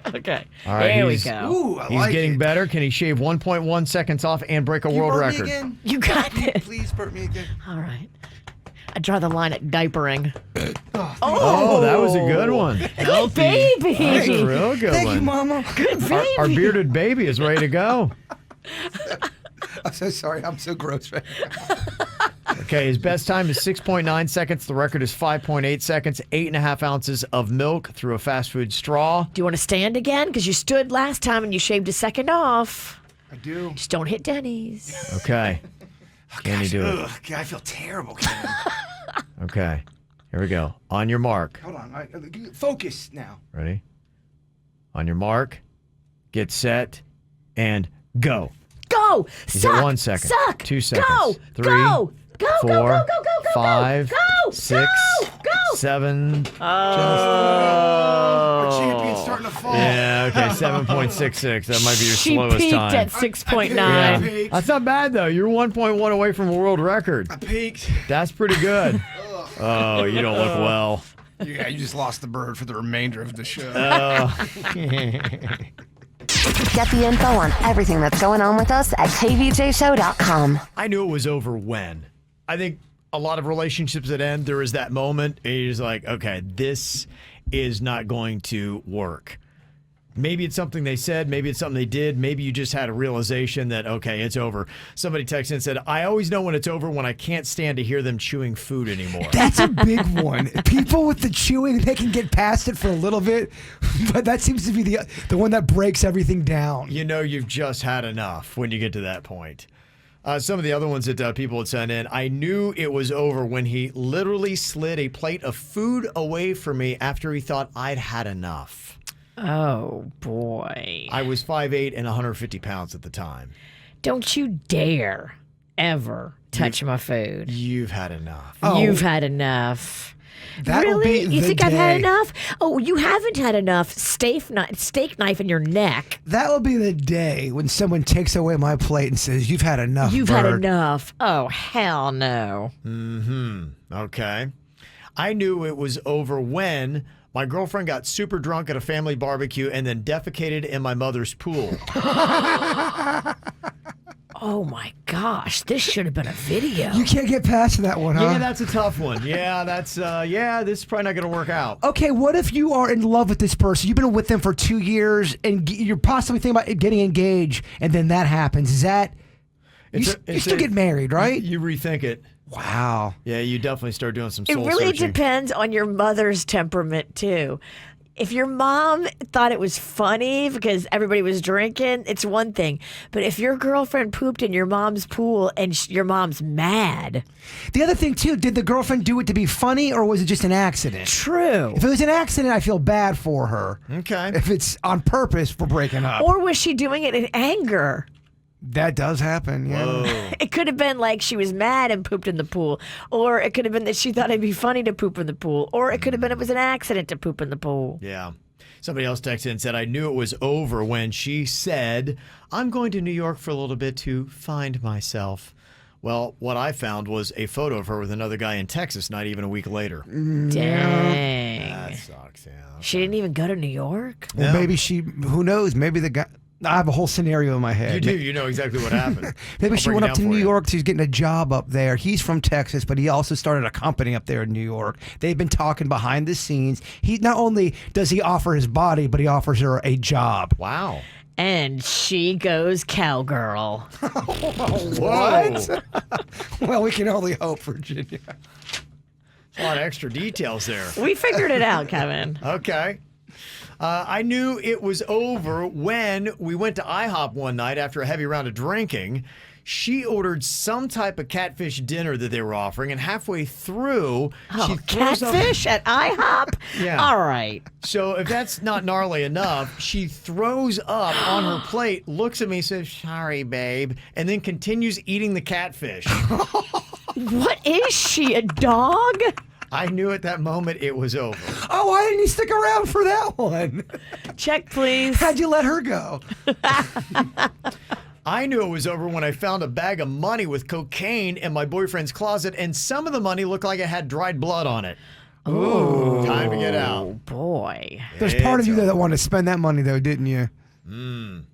Okay. All right, There we he's- go. Ooh, I He's like getting it. better. Can he shave 1.1 seconds off and break a You world burp me record? again? You got this. Please burp me again. All right. I draw the line at diapering. Oh, that was a good one. Good baby. That's a real good Thank one. you, Mama. Good baby. Our bearded baby is ready to go. I'm so sorry. I'm so gross right now. Okay, his best time is 6.9 seconds. The record is 5.8 seconds. 8.5 ounces of milk through a fast food straw. Do you want to stand again? Because you stood last time and you shaved a second off. I do. Just don't hit Denny's. Okay. Can you do it? Ugh, God, I feel terrible, Kevin. Okay. Here we go. On your mark. Hold on. Focus now. Ready? On your mark. Get set. And go. Go. He's Suck. at 1 second. Suck. 2 seconds. Go. 3, Go. Go. 4, Go. Go. Go. Go. 5, Go. 6, Go. Go. 7. Our champion's starting to fall. Yeah, okay, 7.66. That might be your She slowest peaked time. at 6.9. Yeah. That's not bad, though. You're 1.1 away from a world record. I peaked. That's pretty good. Oh, you don't look well. Yeah, you just lost the bird for the remainder of the show. Get the info on everything that's going on with us at kvjshow.com. I knew it was over when. I think a lot of relationships that end, there is that moment, and you're just like, okay, this is not going to work. Maybe it's something they said, maybe it's something they did, maybe you just had a realization that, okay, it's over. Somebody texted and said, I always know when it's over when I can't stand to hear them chewing food anymore. That's a big one. People with the chewing, they can get past it for a little bit, but that seems to be the one that breaks everything down. You know you've just had enough when you get to that point. Some of the other ones that people had sent in, I knew it was over when he literally slid a plate of food away from me after he thought I'd had enough. Oh, boy. I was 5'8" and 150 pounds at the time. Don't you dare ever touch my food. You've had enough. Oh. You've had enough. That'll Really? be You the think I've had day. enough? Oh, you haven't had enough steak knife in your neck. That will be the day when someone takes away my plate and says, "You've had enough, You've had bird." enough. Oh, hell no. Okay. I knew it was over when my girlfriend got super drunk at a family barbecue and then defecated in my mother's pool. Oh, my gosh. This should have been a video. You can't get past that one, huh? Yeah, that's a tough one. Yeah, this is probably not going to work out. Okay, what if you are in love with this person? You've been with them for 2 years, and you're possibly thinking about getting engaged, and then that happens. Is that you still get married, right? You rethink it. Wow. Yeah, you definitely start doing some It soul really searching. depends on your mother's temperament, too. If your mom thought it was funny because everybody was drinking, it's one thing. But if your girlfriend pooped in your mom's pool and your mom's mad. The other thing too, did the girlfriend do it to be funny, or was it just an accident? True. If it was an accident, I feel bad for her. Okay. If it's on purpose for breaking up, Or was she doing it in anger? that does happen. Yeah. Whoa. It could have been like she was mad and pooped in the pool. Or it could have been that she thought it'd be funny to poop in the pool. Or it could have been it was an accident to poop in the pool. Yeah. Somebody else texted and said, I knew it was over when she said, I'm going to New York for a little bit to find myself. Well, what I found was a photo of her with another guy in Texas not even a week later. Dang. That sucks, yeah. She didn't even go to New York? Well, No. maybe who knows? Maybe the guy. I have a whole scenario in my head. You do. You know exactly what happened. Maybe I'll she break went it up to down for New you. York. She's getting a job up there. He's from Texas, but he also started a company up there in New York. They've been talking behind the scenes. He not only does he offer his body, but he offers her a job. Wow. And she goes cowgirl. Whoa. Well, we can only hope, Virginia. A lot of extra details there. We figured it out, Kevin. Okay. I knew it was over when we went to IHOP one night after a heavy round of drinking. She ordered some type of catfish dinner that they were offering, and halfway through, she Oh, throws up. catfish at IHOP? Yeah. All right. So if that's not gnarly enough, she throws up on her plate, looks at me, says, "Sorry, babe," and then continues eating the catfish. What is she, a dog? I knew at that moment it was over. Oh, why didn't you stick around for that one? Check, please. How'd you let her go? I knew it was over when I found a bag of money with cocaine in my boyfriend's closet, and some of the money looked like it had dried blood on it. Ooh. Time to get out. Oh, boy. There's part of you that wanted to spend that money, though, didn't you?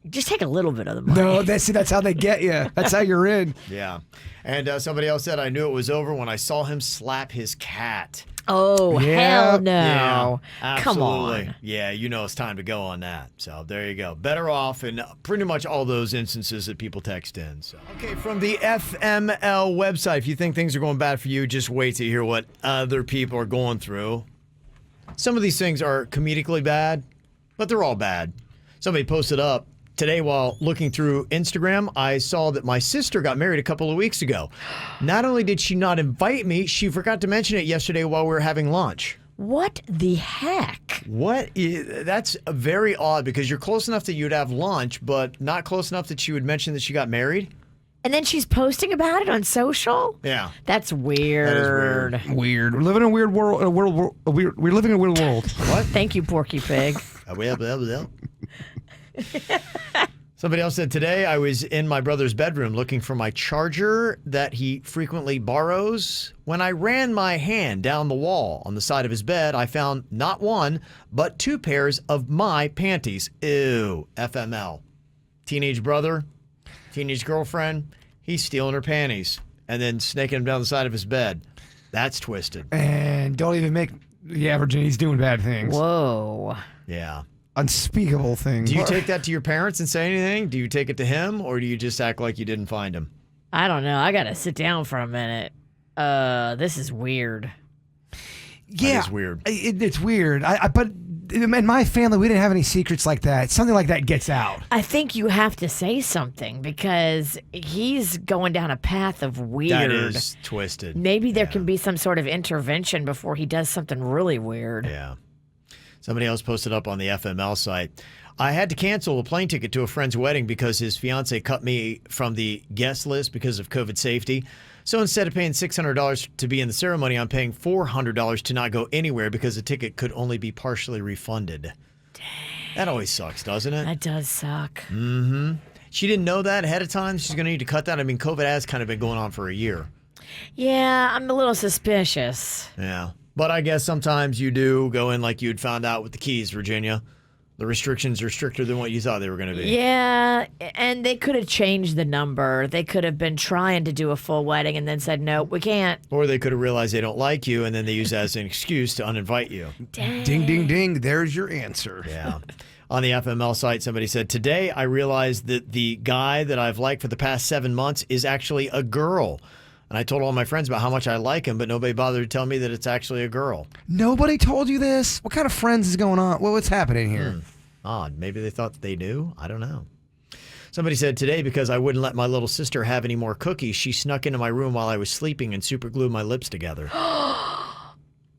Just take a little bit of the money. No, that's how they get you. That's how you're in. Yeah. And somebody else said, I knew it was over when I saw him slap his cat. Oh, Yeah. hell no. Yeah, Come absolutely. on. Yeah, you know it's time to go on that. So there you go. Better off in pretty much all those instances that people text in. So. Okay, from the FML website, if you think things are going bad for you, just wait to hear what other people are going through. Some of these things are comedically bad, but they're all bad. Somebody posted up today while looking through Instagram, I saw that my sister got married a couple of weeks ago. Not only did she not invite me, she forgot to mention it yesterday while we were having lunch. What the heck? That's very odd because you're close enough that you'd have lunch, but not close enough that she would mention that she got married. And then she's posting about it on social? Yeah. That's weird. That is weird. Weird. We're living in a weird world. We're living in a weird world. What? Thank you, Porky Pig. Somebody else said, today I was in my brother's bedroom looking for my charger that he frequently borrows. When I ran my hand down the wall on the side of his bed, I found not one, but 2 pairs of my panties. Ew, FML. Teenage brother, teenage girlfriend, he's stealing her panties and then snaking them down the side of his bed. That's twisted. And don't even make Virginia's doing bad things. Whoa. Yeah. Unspeakable things. Do you take that to your parents and say anything? Do you take it to him, or do you just act like you didn't find him? I don't know. I got to sit down for a minute. This is weird. Yeah. That is weird. It's weird. But in my family, we didn't have any secrets like that. Something like that gets out. I think you have to say something because he's going down a path of weird. That is twisted. Maybe there can be some sort of intervention before he does something really weird. Yeah. Somebody else posted up on the FML site. I had to cancel a plane ticket to a friend's wedding because his fiance cut me from the guest list because of COVID safety. So instead of paying $600 to be in the ceremony, I'm paying $400 to not go anywhere because the ticket could only be partially refunded. Dang. That always sucks, doesn't it? That does suck. Mm-hmm. She didn't know that ahead of time. She's going to need to cut that. I mean, COVID has kind of been going on for a year. Yeah, I'm a little suspicious. Yeah. But I guess sometimes you do go in like you'd found out with the keys, Virginia. The restrictions are stricter than what you thought they were going to be. Yeah, and they could have changed the number. They could have been trying to do a full wedding and then said, no, we can't. Or they could have realized they don't like you, and then they use that as an excuse to uninvite you. Dang. Ding, ding, ding. There's your answer. Yeah. On the FML site, somebody said, today I realized that the guy that I've liked for the past 7 months is actually a girl. And I told all my friends about how much I like him, but nobody bothered to tell me that it's actually a girl. Nobody told you this? What kind of friends is going on? What's happening here? Odd. Maybe they thought that they knew. I don't know. Somebody said, today, because I wouldn't let my little sister have any more cookies, she snuck into my room while I was sleeping and super glued my lips together.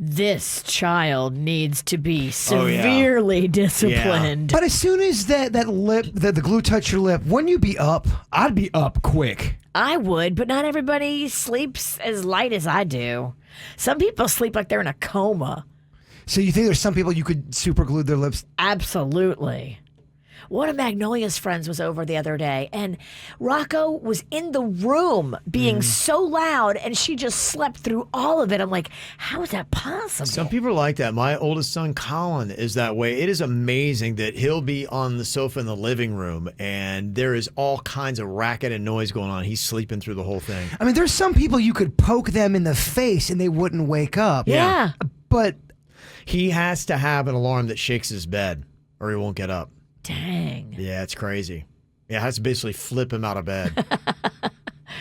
This child needs to be severely disciplined. But as soon as that lip, the glue touched your lip, wouldn't you be up? I'd be up quick. I would, but not everybody sleeps as light as I do. Some people sleep like they're in a coma. So you think there's some people you could super glue their lips? Absolutely. One of Magnolia's friends was over the other day, and Rocco was in the room being so loud, and she just slept through all of it. I'm like, how is that possible? Some people are like that. My oldest son, Colin, is that way. It is amazing that he'll be on the sofa in the living room, and there is all kinds of racket and noise going on. He's sleeping through the whole thing. I mean, there's some people you could poke them in the face and they wouldn't wake up. Yeah. But he has to have an alarm that shakes his bed, or he won't get up. Dang. Yeah, it's crazy. Yeah, it has to basically flip him out of bed.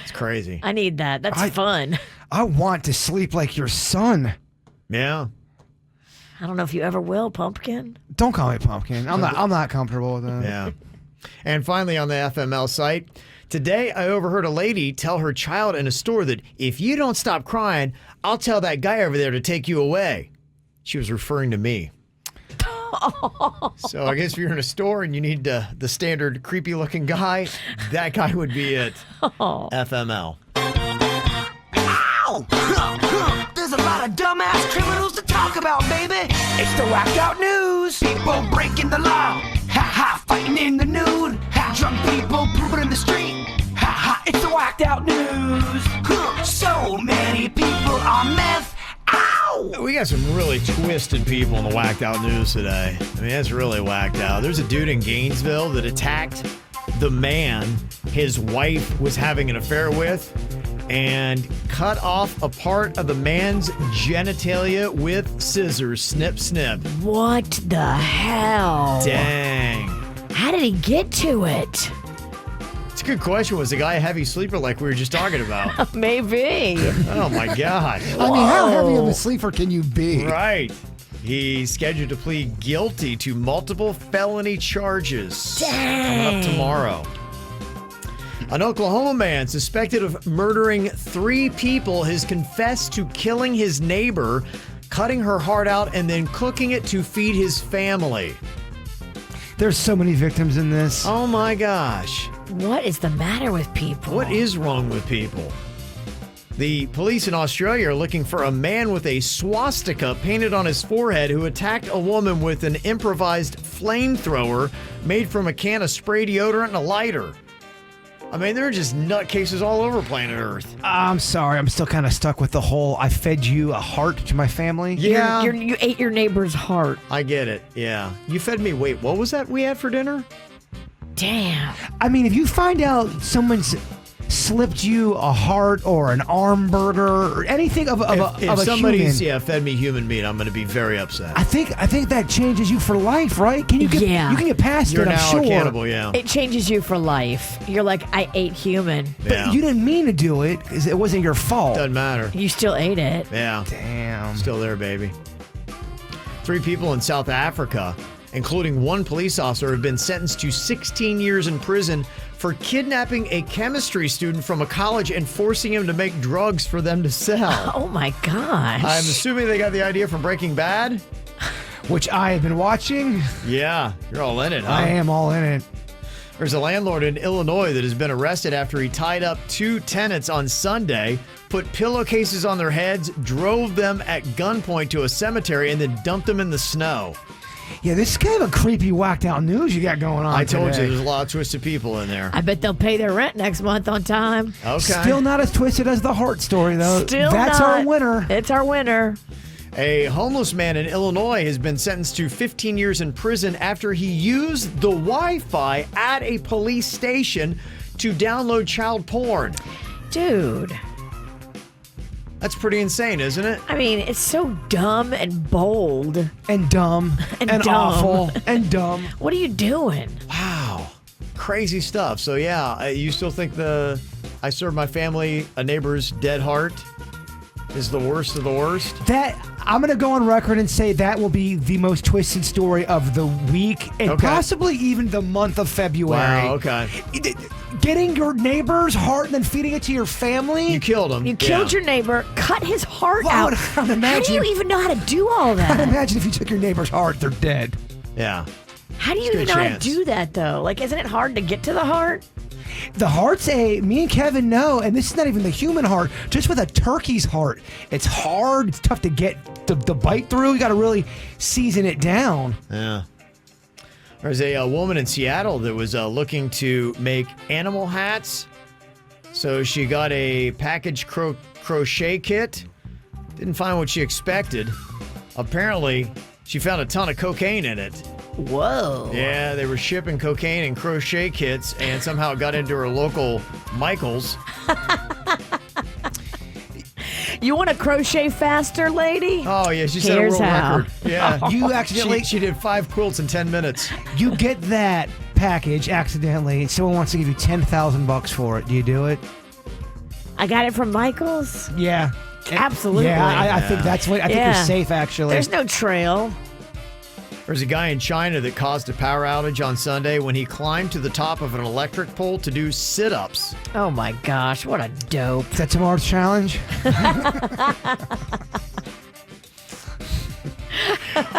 It's crazy. I need that. That's fun. I want to sleep like your son. Yeah. I don't know if you ever will, Pumpkin. Don't call me Pumpkin. I'm not comfortable with that. Yeah. And finally, on the FML site, today I overheard a lady tell her child in a store that if you don't stop crying, I'll tell that guy over there to take you away. She was referring to me. So I guess if you're in a store and you need the standard creepy looking guy, that guy would be it. FML. Ow! There's a lot of dumbass criminals to talk about, baby. It's the whacked out news. People breaking the law. Ha ha, fighting in the nude. Ha, Drunk people pooping in the street. Ha ha, it's the whacked out news. So many people on meth. Ow! We got some really twisted people in the whacked out news today. I mean, that's really whacked out. There's a dude in Gainesville that attacked the man his wife was having an affair with and cut off a part of the man's genitalia with scissors. Snip, snip. What the hell? Dang. How did he get to it? It's a good question. Was the guy a heavy sleeper like we were just talking about? Maybe. Oh, my God. I mean, how heavy of a sleeper can you be? Right. He's scheduled to plead guilty to multiple felony charges. Dang. Coming up tomorrow. An Oklahoma man suspected of murdering 3 people has confessed to killing his neighbor, cutting her heart out, and then cooking it to feed his family. There's so many victims in this. Oh my gosh. What is the matter with people? What is wrong with people? The police in Australia are looking for a man with a swastika painted on his forehead who attacked a woman with an improvised flamethrower made from a can of spray deodorant and a lighter. I mean, there are just nutcases all over planet Earth. I'm sorry. I'm still kind of stuck with the whole I fed you a heart to my family. Yeah. You ate your neighbor's heart. I get it. Yeah. You fed me. Wait, what was that we had for dinner? Damn. I mean, if you find out someone's slipped you a heart or an arm burger or anything of If a somebody's human, fed me human meat, I'm going to be very upset. I think that changes you for life, right? Can you get you can get past You're it? I'm now sure. accountable, yeah. It changes you for life. You're like, I ate human. But you didn't mean to do it because it wasn't your fault. Doesn't matter. You still ate it. Yeah. Damn. Still there, baby. 3 people in South Africa, including 1 police officer, have been sentenced to 16 years in prison for kidnapping a chemistry student from a college and forcing him to make drugs for them to sell. Oh my gosh. I'm assuming they got the idea from Breaking Bad? Which I have been watching. Yeah, you're all in it, huh? I am all in it. There's a landlord in Illinois that has been arrested after he tied up 2 tenants on Sunday, put pillowcases on their heads, drove them at gunpoint to a cemetery, and then dumped them in the snow. Yeah, this is kind of a creepy, whacked out news you got going on. I told today. you there's a lot of twisted people in there. I bet they'll pay their rent next month on time. Okay. Still not as twisted as the heart story, though. Still That's not. our winner. It's our winner. A homeless man in Illinois has been sentenced to 15 years in prison after he used the Wi-Fi at a police station to download child porn. Dude. That's pretty insane, isn't it? I mean, it's so dumb and bold. And dumb. And dumb. awful. And dumb. What are you doing? Wow. Crazy stuff. So yeah, you still think I served my family a neighbor's dead heart is the worst of the worst? That I'm going to go on record and say that will be the most twisted story of the week and possibly even the month of February. Wow, okay. Getting your neighbor's heart and then feeding it to your family? You killed him. You killed your neighbor, cut his heart Well, out. I would imagine- How do you even know how to do all that? Imagine if you took your neighbor's heart, they're dead. Yeah. How do you It's a even good know how to chance. do that, though? Like, isn't it hard to get to the heart? The heart's me and Kevin know, and this is not even the human heart, just with a turkey's heart. It's hard, it's tough to get the bite through. You got to really season it down. Yeah. There's a woman in Seattle that was looking to make animal hats. So she got a packaged crochet kit. Didn't find what she expected. Apparently, she found a ton of cocaine in it. Whoa. Yeah, they were shipping cocaine and crochet kits, and somehow it got into her local Michael's. You want to crochet faster, lady? Oh, yeah, she set a Here's world how. record. Yeah. You accidentally... She did 5 quilts in 10 minutes. You get that package accidentally, and someone wants to give you $10,000 for it. Do you do it? I got it from Michael's? Yeah. Absolutely. Yeah, I think that's what I think you're safe, actually. There's no trail. There's a guy in China that caused a power outage on Sunday when he climbed to the top of an electric pole to do sit-ups. Oh my gosh, what a dope. Is that tomorrow's challenge?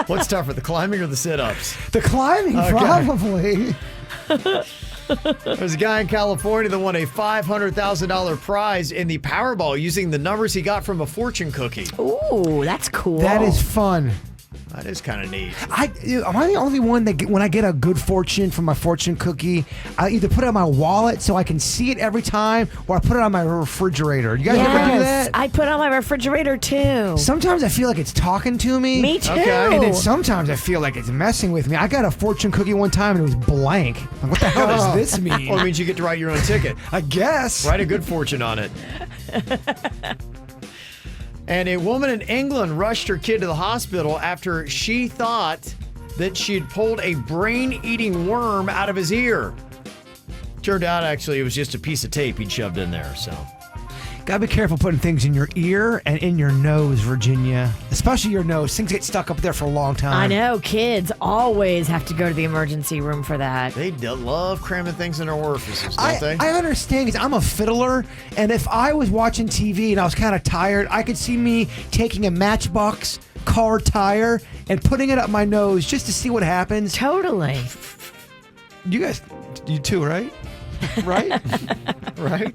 What's tougher, the climbing or the sit-ups? The climbing, Okay. probably. There's a guy in California that won a $500,000 prize in the Powerball using the numbers he got from a fortune cookie. Ooh, that's cool. That is fun. That is kind of neat. Am I the only one that when I get a good fortune from my fortune cookie, I either put it in my wallet so I can see it every time, or I put it on my refrigerator. You guys ever do that? I put it on my refrigerator too. Sometimes I feel like it's talking to me. Me too. And then sometimes I feel like it's messing with me. I got a fortune cookie one time and it was blank. Like, what the hell does this mean? Well, it means you get to write your own ticket. I guess. Write a good fortune on it. And a woman in England rushed her kid to the hospital after she thought that she'd pulled a brain-eating worm out of his ear. Turned out, actually, it was just a piece of tape he'd shoved in there, so... Gotta be careful putting things in your ear and in your nose, Virginia. Especially your nose. Things get stuck up there for a long time. I know. Kids always have to go to the emergency room for that. They love cramming things in their orifices, don't they? I understand because I'm a fiddler, and if I was watching TV and I was kind of tired, I could see me taking a Matchbox car tire and putting it up my nose just to see what happens. Totally. You too, right? Right? Right?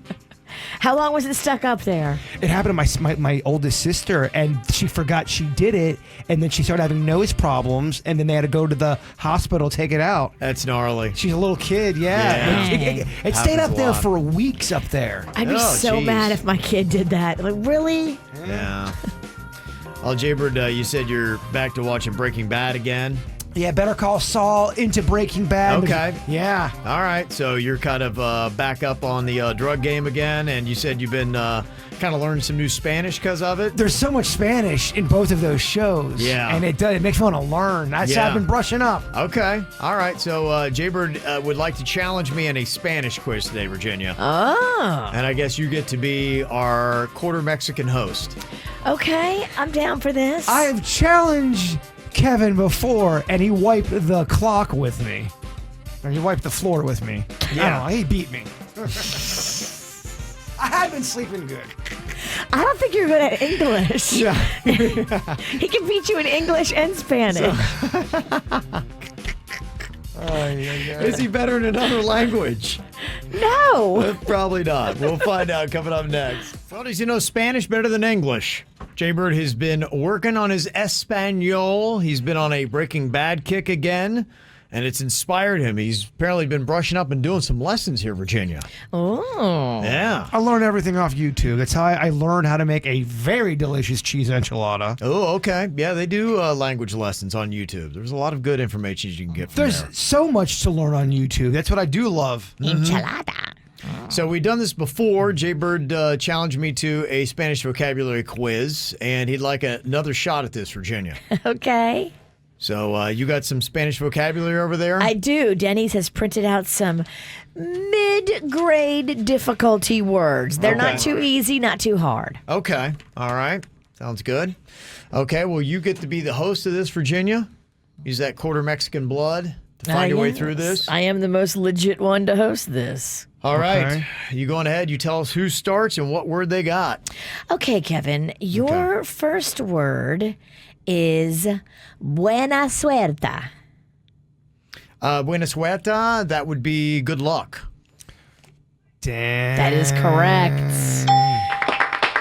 How long was it stuck up there? It happened to my oldest sister, and she forgot she did it, and then she started having nose problems, and then they had to go to the hospital, take it out. That's gnarly. She's a little kid, yeah. It stayed up there for weeks up there. I'd be so mad if my kid did that. Like, really? Yeah. Well, Jaybird, you said you're back to watching Breaking Bad again. Yeah, Better Call Saul into Breaking Bad. Okay. Yeah. All right. So you're kind of back up on the drug game again, and you said you've been kind of learning some new Spanish because of it. There's so much Spanish in both of those shows. Yeah. And it makes me want to learn. I've been brushing up. Okay. All right. So Jaybird would like to challenge me in a Spanish quiz today, Virginia. Oh. And I guess you get to be our quarter Mexican host. Okay. I'm down for this. I have challenged Kevin before, and he wiped the clock with me. Or he wiped the floor with me. Yeah. I don't know, he beat me. I had been sleeping good. I don't think you're good at English. Yeah. He can beat you in English and Spanish. Is he better in another language? No. Probably not. We'll find out coming up next. Well, does he know Spanish better than English? Jaybird has been working on his Espanol. He's been on a Breaking Bad kick again, and it's inspired him. He's apparently been brushing up and doing some lessons here, Virginia. Oh. Yeah. I learned everything off YouTube. That's how I learned how to make a very delicious cheese enchilada. Oh, okay. Yeah, they do language lessons on YouTube. There's a lot of good information you can get from there. There's so much to learn on YouTube. That's what I do love. Enchilada. So we've done this before. Jaybird challenged me to a Spanish vocabulary quiz, and he'd like another shot at this, Virginia. Okay. So you got some Spanish vocabulary over there? I do. Denny's has printed out some mid-grade difficulty words. They're not too easy, not too hard. Okay. All right. Sounds good. Okay. Well, you get to be the host of this, Virginia. Use that quarter Mexican blood to find your way through this. I am the most legit one to host this. All right. You go on ahead. You tell us who starts and what word they got. Okay, Kevin. Your first word is buena suerte. Buena suerte. That would be good luck. Damn. That is correct.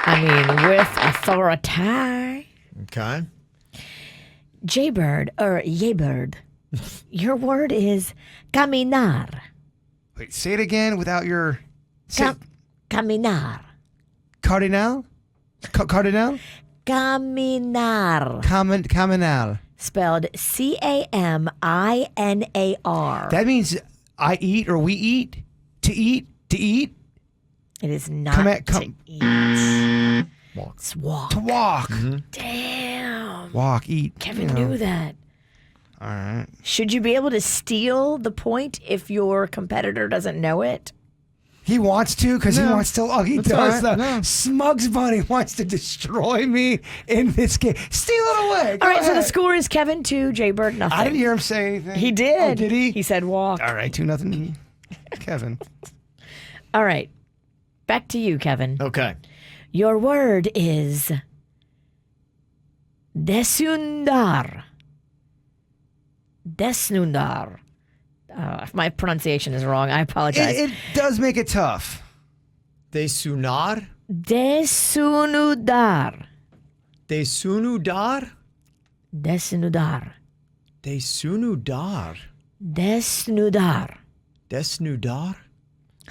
I mean, with authority. Okay. Jaybird, or Yaybird, your word is caminar. Wait, say it again without your... Caminar. Cardinal? Cardinal? Caminar. Caminal. Spelled C-A-M-I-N-A-R. That means I eat or we eat? To eat? To eat? It is not to eat. Walk. It's walk. To walk. Damn. Walk, eat. Kevin knew that. All right. Should you be able to steal the point if your competitor doesn't know it? He wants to because he No. wants to. Oh, he That's does. all right. The No. Smugs Bunny wants to destroy me in this game. Steal it away. Go All right, so the ahead. score is Kevin 2, Jaybird nothing. I didn't hear him say anything. He did. Oh, did he? He said walk. All right, 2-0. Kevin. All right. Back to you, Kevin. Okay. Your word is desnudar. Desnudar. If my pronunciation is wrong, I apologize. It does make it tough. Desunar? Desnudar. Desunudar? Desnudar. Desnudar. Desnudar. Desnudar.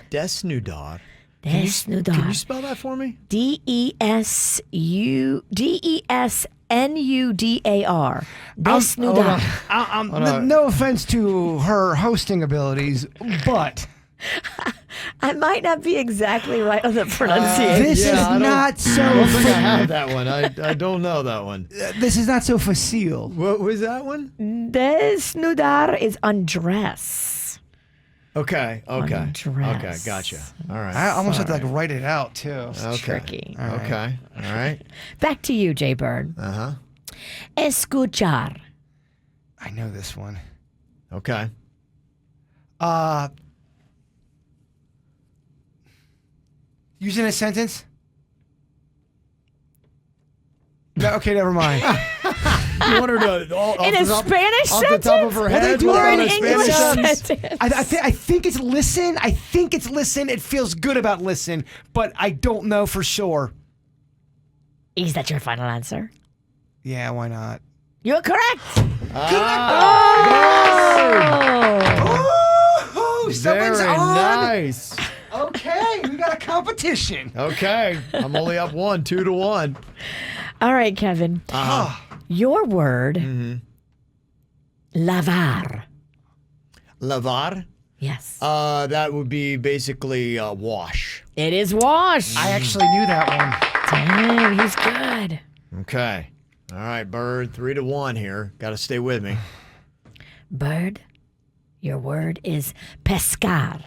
Desnudar. Desnudar. Can you spell that for me? Desnudar. Desnudar. No offense to her hosting abilities, but I might not be exactly right on the pronunciation. this is not so. I don't think I have that one. I don't know that one. This is not so facile. What was that one? Desnudar is undress. Okay. Undress. Okay, gotcha. All right. I almost had to write it out too. Okay. Tricky. Okay. All right. Back to you, Jay Bird. Uh-huh. Escuchar. I know this one. Okay. Using a sentence? No, okay, never mind. You want her to In a Spanish off sentence? the top of her head? do Or that an in English Spanish sentence? I think it's listen. I think it's listen. It feels good about listen, but I don't know for sure. Is that your final answer? Yeah, why not? You're correct. Oh, someone's Very on. nice. Okay, we got a competition. Okay. I'm only up 2-1. All right, Kevin. Your word, lavar. Lavar? Yes. That would be basically wash. It is wash. I actually knew that one. Dang, he's good. Okay. All right, Bird. 3-1 here. Got to stay with me. Bird, your word is pescar.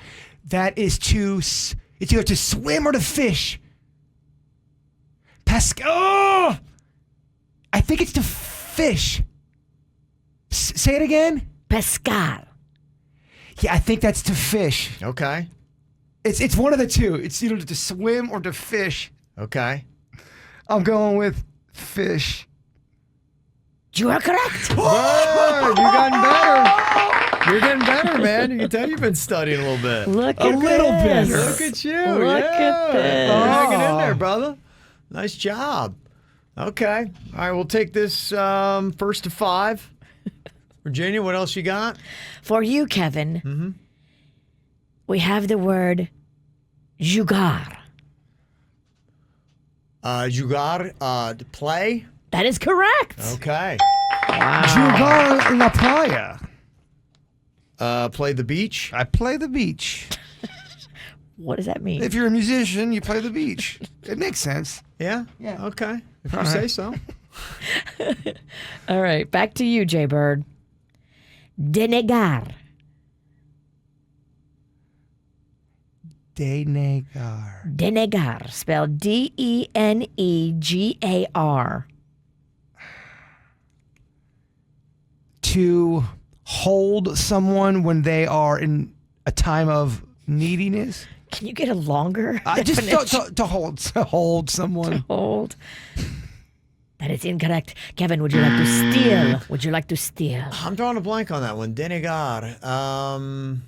That is it's either to swim or to fish. Oh! I think it's to fish. Say it again. Pescar. Yeah, I think that's to fish. Okay. It's one of the two. It's either to swim or to fish. Okay. I'm going with fish. You are correct. Bird, you're getting better. You're getting better, man. You can tell you've been studying a little bit. Look A at little this. better. Look at you. Look at this. You're hanging in there, brother. Nice job. Okay. All right, we'll take this first to 5. Virginia, what else you got? For you, Kevin, we have the word jugar. Jugar, to play. That is correct. Okay. Jugar la playa. Play the beach. I play the beach. What does that mean? If you're a musician, you play the beach. It makes sense. Yeah? Yeah. Okay. If you All say right. so. All right, back to you, Jay Bird. Denegar. Denegar. Denegar, spelled Denegar. To hold someone when they are in a time of neediness. Can you get a longer Just definition? to hold someone. Hold. That is incorrect. Kevin, would you like to steal? Would you like to steal? I'm drawing a blank on that one. Denegar.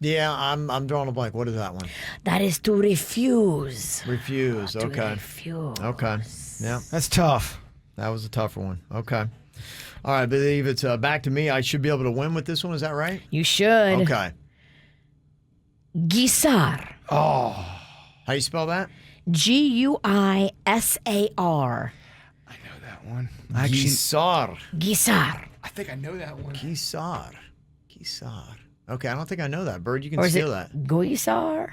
Yeah, I'm drawing a blank. What is that one? That is to refuse. Refuse. To Okay. refuse. Okay. Yeah, That's tough. that was a tougher one. Okay. All right, I believe it's back to me. I should be able to win with this one. Is that right? You should. Okay. Guisar. How do you spell that? Guisar. I know that one. Guisar. Guisar. I think I know that one. Guisar. Okay, I don't think I know that. Bird, you can Or is steal it that. Guisar?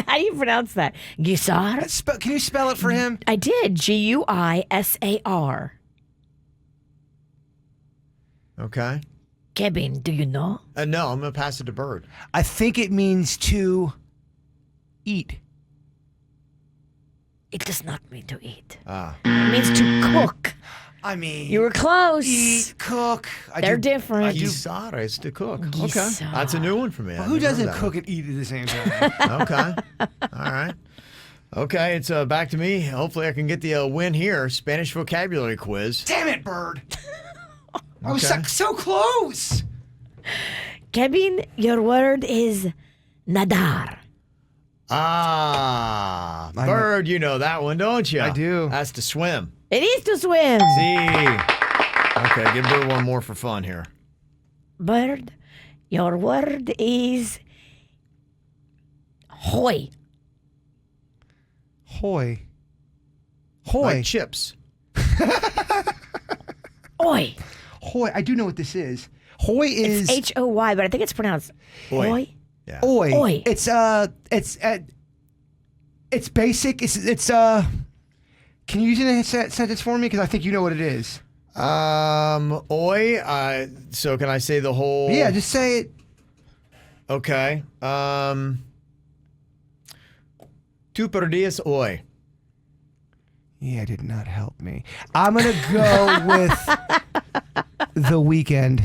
How do you pronounce that? Guisar? Can you spell it for him? I did. Guisar. Okay. Kevin, do you know? No, I'm going to pass it to Bird. I think it means to eat. It does not mean to eat. Ah. It means to cook. I mean, You were close. eat, cook. They're different. Guisar is to cook. Okay. Guisar. That's a new one for me. I Who never heard doesn't that cook and eat at the same time? one. Okay. All right. Okay, it's back to me. Hopefully I can get the win here. Spanish vocabulary quiz. Damn it, Bird. I was Okay. so close. Kevin, your word is nadar. Ah, I know. Bird, you know that one, don't you? I do. That's to swim. It is to swim. See. Okay, give Bird one more for fun here. Bird, your word is hoy. Hoy. Like chips. Oi. Hoy. I do know what this is. Hoy is It's Hoy, but I think it's pronounced Oi. hoy. Yeah. Oi. Oi. It's basic. It's Can you use it in a sentence for me? Because I think you know what it is. Oi. So can I say the whole? Yeah, just say it. Okay. Tu perdias hoy. Yeah, it did not help me. I'm gonna go with the weekend.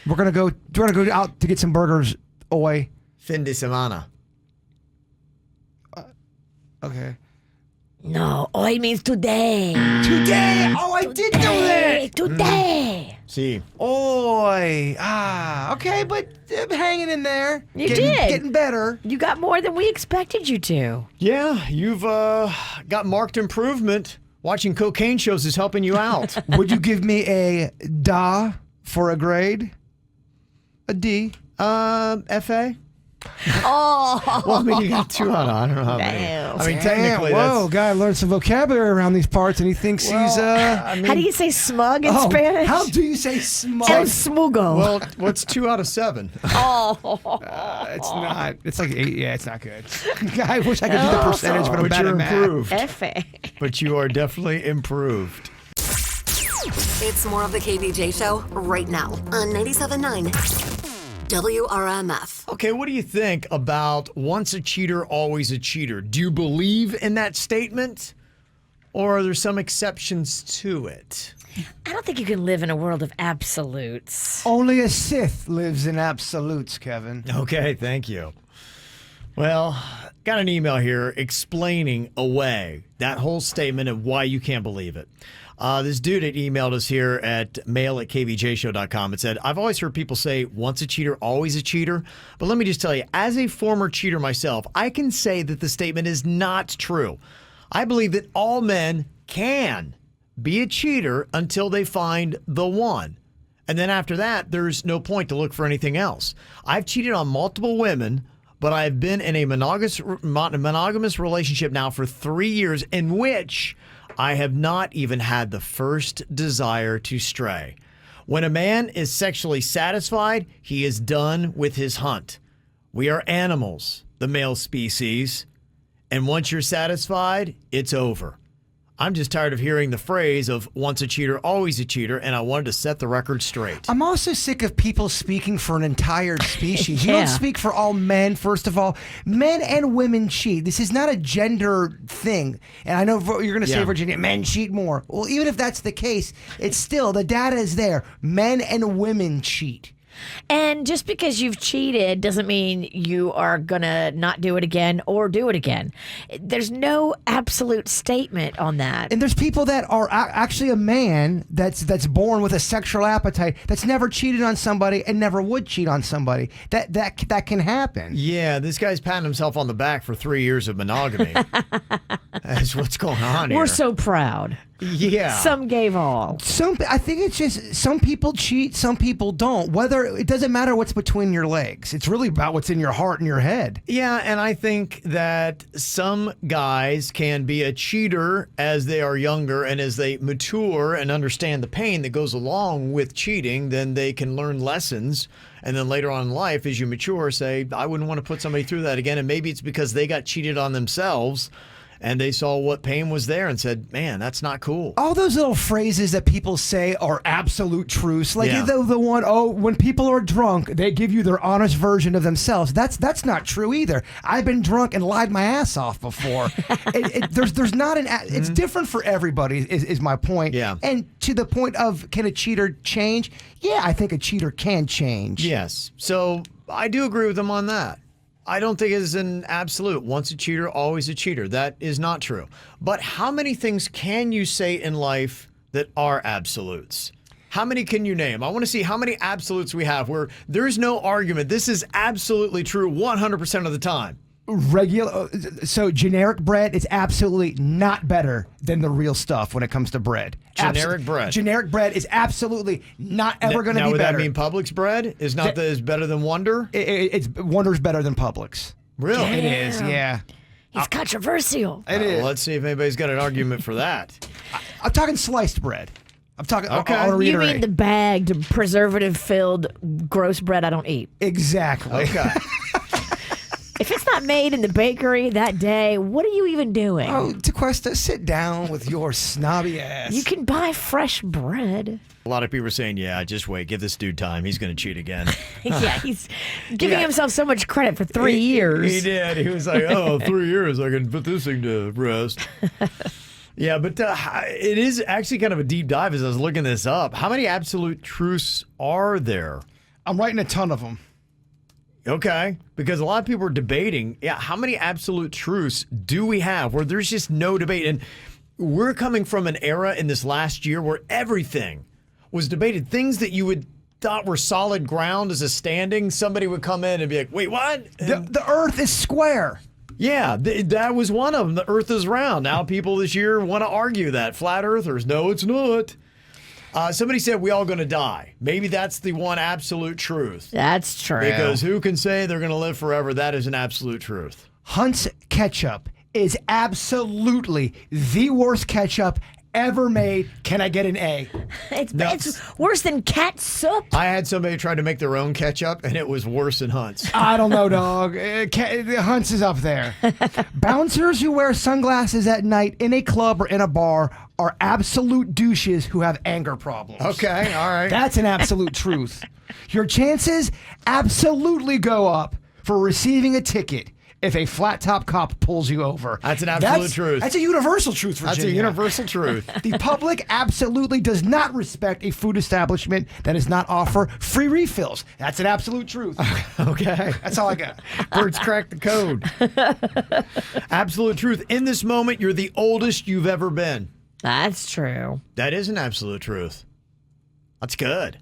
We're gonna go. Do you want to go out to get some burgers? Oi. Fin de semana. Okay. No, hoy means today. Today. Oh, I did know that. Today. See. Oi. Ah. Okay, but I'm hanging in there. You Getting- did. Getting better. You got more than we expected you to. Yeah, you've got marked improvement. Watching cocaine shows is helping you out. Would you give me a da for a grade? A D. FA. Oh. Well, I mean, you got 2 out of, I don't know how many. Damn. I mean, technically, Whoa, that's. guy learned some vocabulary around these parts, and he thinks he's I mean, How do you say smug in Oh, Spanish? how do you say smug? El smugo. Well, what's 2 out of 7? It's not. It's like 8. Yeah, it's not good. I wish I could do the percentage, but I'm But bad you're at math. improved. F-A. But you are definitely improved. It's more of the KVJ Show right now on 97.9 WRMF. Okay, what do you think about once a cheater, always a cheater? Do you believe in that statement? Or are there some exceptions to it? I don't think you can live in a world of absolutes. Only a Sith lives in absolutes, Kevin. Okay, thank you. Well, got an email here explaining away that whole statement and why you can't believe it. This dude had emailed us here at mail@kvjshow.com. It said, I've always heard people say once a cheater, always a cheater. But let me just tell you, as a former cheater myself, I can say that the statement is not true. I believe that all men can be a cheater until they find the one. And then after that, there's no point to look for anything else. I've cheated on multiple women, but I've been in a monogamous relationship now for 3 years in which I have not even had the first desire to stray. When a man is sexually satisfied, he is done with his hunt. We are animals, the male species, and once you're satisfied, it's over. I'm just tired of hearing the phrase of once a cheater, always a cheater, and I wanted to set the record straight. I'm also sick of people speaking for an entire species. You Yeah. don't speak for all men, first of all. Men and women cheat. This is not a gender thing. And I know you're going to say, Yeah. Virginia, men cheat more. Well, even if that's the case, it's still, the data is there. Men and women cheat. And just because you've cheated doesn't mean you are going to not do it again or do it again. There's no absolute statement on that. And there's people that are actually a man that's born with a sexual appetite that's never cheated on somebody and never would cheat on somebody. That can happen. Yeah, this guy's patting himself on the back for 3 years of monogamy. That's what's going on here. We're so proud. Yeah. Some gave all. I think it's just some people cheat, some people don't. Whether it doesn't matter what's between your legs. It's really about what's in your heart and your head. Yeah, and I think that some guys can be a cheater as they are younger, and as they mature and understand the pain that goes along with cheating, then they can learn lessons. And then later on in life, as you mature, say, I wouldn't want to put somebody through that again. And maybe it's because they got cheated on themselves and they saw what pain was there and said, man, that's not cool. All those little phrases that people say are absolute truths. Like Yeah. the one, when people are drunk, they give you their honest version of themselves. That's not true either. I've been drunk and lied my ass off before. There's not it's different for everybody is my point. Yeah. And to the point of, can a cheater change? Yeah, I think a cheater can change. Yes. So I do agree with them on that. I don't think it's an absolute. Once a cheater, always a cheater. That is not true. But how many things can you say in life that are absolutes? How many can you name? I want to see how many absolutes we have where there's no argument. This is absolutely true 100% of the time. Regular, so generic bread is absolutely not better than the real stuff when it comes to bread. Generic bread. Generic bread is absolutely not ever going to Now, be would better. that mean Publix bread is not is better than Wonder? It's Wonder's better than Publix. Really? It is, yeah. He's controversial. It is. Let's see if anybody's got an argument for that. I'm talking sliced bread. I'm talking. Okay. I want to You reiterate. mean the bagged, preservative-filled, gross bread I don't eat? Exactly. Okay. If it's not made in the bakery that day, what are you even doing? Oh, DeQuesta, sit down with your snobby ass. You can buy fresh bread. A lot of people are saying, yeah, just wait. Give this dude time. He's going to cheat again. Yeah, he's giving himself so much credit for 3 years. He did. He was like, oh, 3 years. I can put this thing to rest. Yeah, but it is actually kind of a deep dive as I was looking this up. How many absolute truths are there? I'm writing a ton of them. Okay, because a lot of people are debating, how many absolute truths do we have where there's just no debate? And we're coming from an era in this last year where everything was debated. Things that you would thought were solid ground as a standing, somebody would come in and be like, wait, what? The Earth is square. Yeah, that was one of them. The Earth is round. Now people this year want to argue that. Flat Earthers, no, it's not. Somebody said we all going to die. Maybe that's the one absolute truth. That's true. Because who can say they're going to live forever? That is an absolute truth. Hunt's ketchup is absolutely the worst ketchup ever made. Can I get an A? It's worse than cat soup. I had somebody try to make their own ketchup, and it was worse than Hunt's. I don't know, dog. Hunt's is up there. Bouncers who wear sunglasses at night in a club or in a bar are absolute douches who have anger problems. Okay, all right. That's an absolute truth. Your chances absolutely go up for receiving a ticket if a flat top cop pulls you over. That's an absolute truth. That's a universal truth, Virginia. That's a universal truth. The public absolutely does not respect a food establishment that does not offer free refills. That's an absolute truth. Okay. That's all I got. Birds crack the code. Absolute truth. In this moment, you're the oldest you've ever been. That's true. That is an absolute truth. That's good.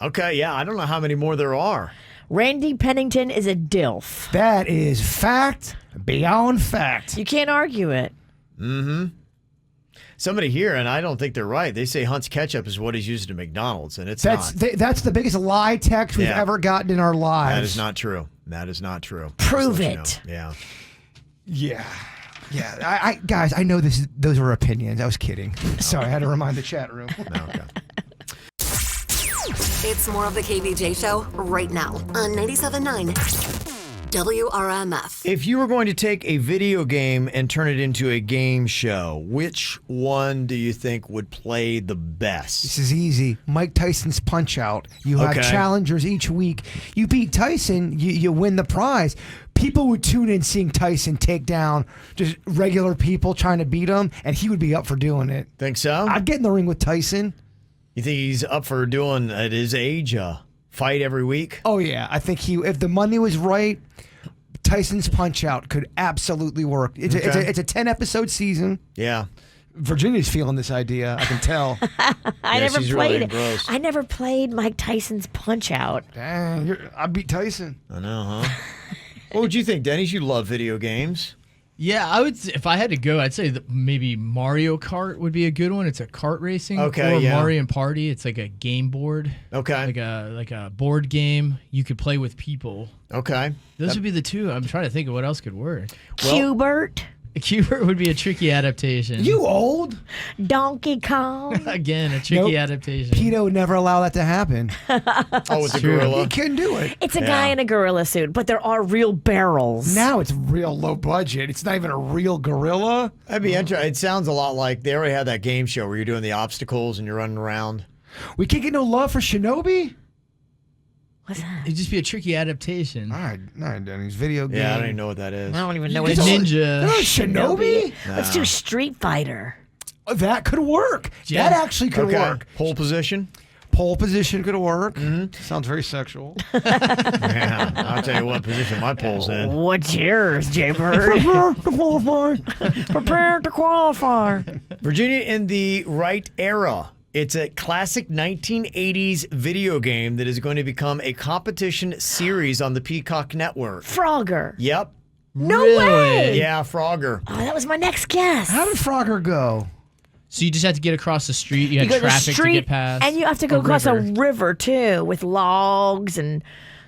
Okay, yeah, I don't know how many more there are. Randy Pennington is a DILF. That is fact beyond fact. You can't argue it. Mm-hmm. Somebody here, and I don't think they're right, they say Hunt's ketchup is what is used at McDonald's, and it's not. That's the biggest lie text we've ever gotten in our lives. That is not true. That is not true. Prove Just it. let you know. Yeah. Yeah. Guys, I know those were opinions. I was kidding. Sorry, I had to remind the chat room. Yeah. Okay. It's more of the KVJ Show right now on 97.9 WRMF. If you were going to take a video game and turn it into a game show, which one do you think would play the best? This is easy. Mike Tyson's Punch-Out. You have Okay. challengers each week. You beat Tyson, you win the prize. People would tune in seeing Tyson take down just regular people trying to beat him, and he would be up for doing it. Think so? I'd get in the ring with Tyson. You think he's up for doing, at his age, a fight every week? Oh, yeah. I think if the money was right, Tyson's Punch-Out could absolutely work. It's a 10-episode season. Yeah. Virginia's feeling this idea, I can tell. She's really engrossed. I never played Mike Tyson's Punch-Out. Dang, I beat Tyson. I know, huh? What would you think, Dennis? You love video games. Yeah, I would. If I had to go, I'd say that maybe Mario Kart would be a good one. It's a kart racing. Okay, or yeah. Mario Party. It's like a game board. Okay. Like a board game you could play with people. Okay. Those would be the two. I'm trying to think of what else could work. Qbert, Qbert would be a tricky adaptation. You old? Donkey Kong. Again, a tricky Nope. adaptation. PETA would never allow that to happen. Oh, with the true. gorilla. He couldn't do it. It's a guy in a gorilla suit, but there are real barrels. Now it's real low budget. It's not even a real gorilla. That'd be interesting. It sounds a lot like they already had that game show where you're doing the obstacles and you're running around. We can't get no love for Shinobi? What's that? It'd just be a tricky adaptation. All right, Denny's video game. Yeah, I don't even know what that is. I don't even know The what ninja. Shinobi? Let's do Street Fighter. That could work. Yeah. That actually could Okay. work. Pole position? Pole position could work. Sounds very sexual. Yeah. I'll tell you what position my pole's in. What's yours, Jaybird? Prepare to qualify. Prepare to qualify. Virginia in the right era. It's a classic 1980s video game that is going to become a competition series on the Peacock Network. Frogger. Yep. No Really? way. Yeah, Frogger. Oh, that was my next guess. How did Frogger go? So you just have to get across the street. You You have go to the traffic to street, get past. and you have to go across a river too, with logs and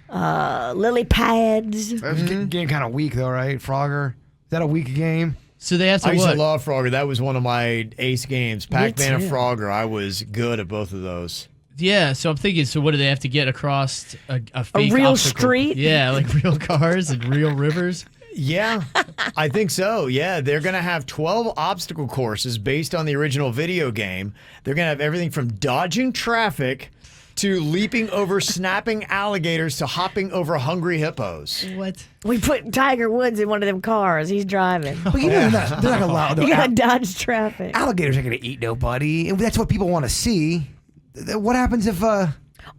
lily pads. That was game kind of weak though, right? Frogger. Is that a weak game? So they have to I used what? to love Frogger. That was one of my ace games. Pac-Man and too. Frogger. I was good at both of those. Yeah, so I'm thinking, so what do they have to get across a fake real obstacle? street? Yeah, like real cars and real rivers. Yeah, I think so. Yeah, they're going to have 12 obstacle courses based on the original video game. They're going to have everything from dodging traffic to leaping over snapping alligators to hopping over hungry hippos. What? We put Tiger Woods in one of them cars. He's driving. But you know they're not going to allow. You gotta dodge traffic. Alligators aren't going to eat nobody, and that's what people want to see. What happens if,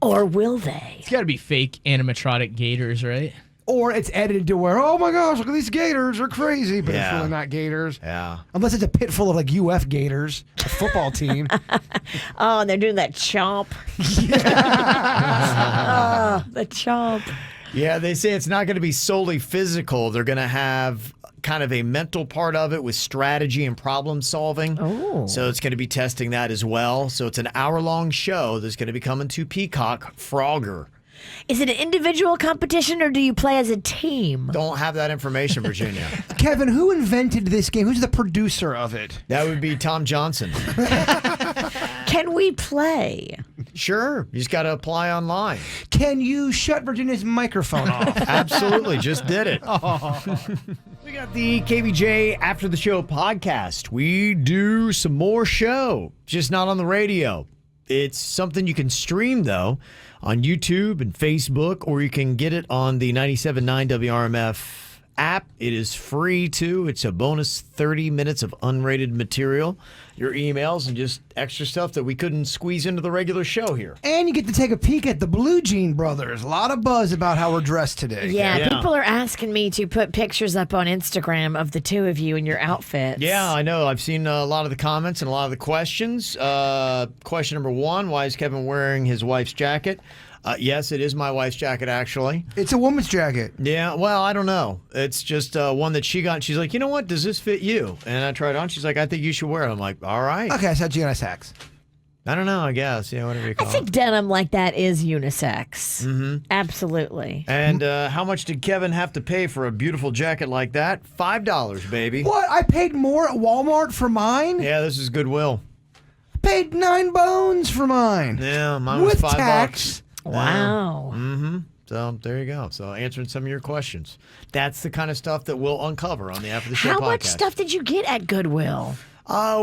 Or will they? It's got to be fake animatronic gators, right? or it's edited to where, oh my gosh, look at these gators, they're crazy, but it's Yeah. really not gators. Yeah. Unless it's a pit full of like UF Gators, a football team. Oh, and they're doing that chomp. Oh, the chomp. Yeah, they say it's not going to be solely physical. They're going to have kind of a mental part of it with strategy and problem solving. Oh. So it's going to be testing that as well. So it's an hour-long show that's going to be coming to Peacock. Frogger. Is it an individual competition or do you play as a team? Don't have that information, Virginia. Kevin, who invented this game? Who's the producer of it? That would be Tom Johnson. Can we play? Sure. You just got to apply online. Can you shut Virginia's microphone off? Absolutely. Just did it. We got the KVJ After the Show podcast. We do some more show, just not on the radio. It's something you can stream, though, on YouTube and Facebook, or you can get it on the 97.9 WRMF app. It is free, too. It's a bonus 30 minutes of unrated material, your emails, and just extra stuff that we couldn't squeeze into the regular show here. And you get to take a peek at the Blue Jean Brothers. A lot of buzz about how we're dressed today. Yeah, people are asking me to put pictures up on Instagram of the two of you in your outfits. Yeah, I know. I've seen a lot of the comments and a lot of the questions. Question number one, why is Kevin wearing his wife's jacket? Yes, it is my wife's jacket, actually. It's a woman's jacket. Yeah, well, I don't know. It's just one that she got. She's like, you know what? Does this fit you? And I tried it on. She's like, I think you should wear it. I'm like, all right. Okay, I said GNS hacks. I don't know, I guess. Yeah, whatever you I call think it. denim like that is unisex. Mm-hmm. Absolutely. And how much did Kevin have to pay for a beautiful jacket like that? $5, baby. What? I paid more at Walmart for mine? Yeah, this is Goodwill. I paid $9 bones for mine. Yeah, mine was With $5. tax. Wow. Mm-hmm. So there you go. So answering some of your questions. That's the kind of stuff that we'll uncover on the After the Show How podcast. much stuff did you get at Goodwill?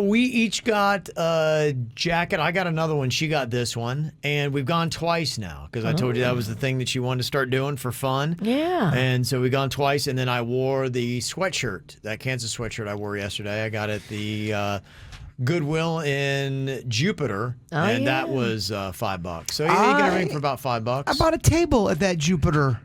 We each got a jacket. I got another one. She got this one. And we've gone twice now because I told you that was the thing that she wanted to start doing for fun. Yeah. And so we've gone twice. And then I wore the sweatshirt, that Kansas sweatshirt I wore yesterday. I got it the Goodwill in Jupiter. And that was $5. So you get everything for about $5. I bought a table at that Jupiter.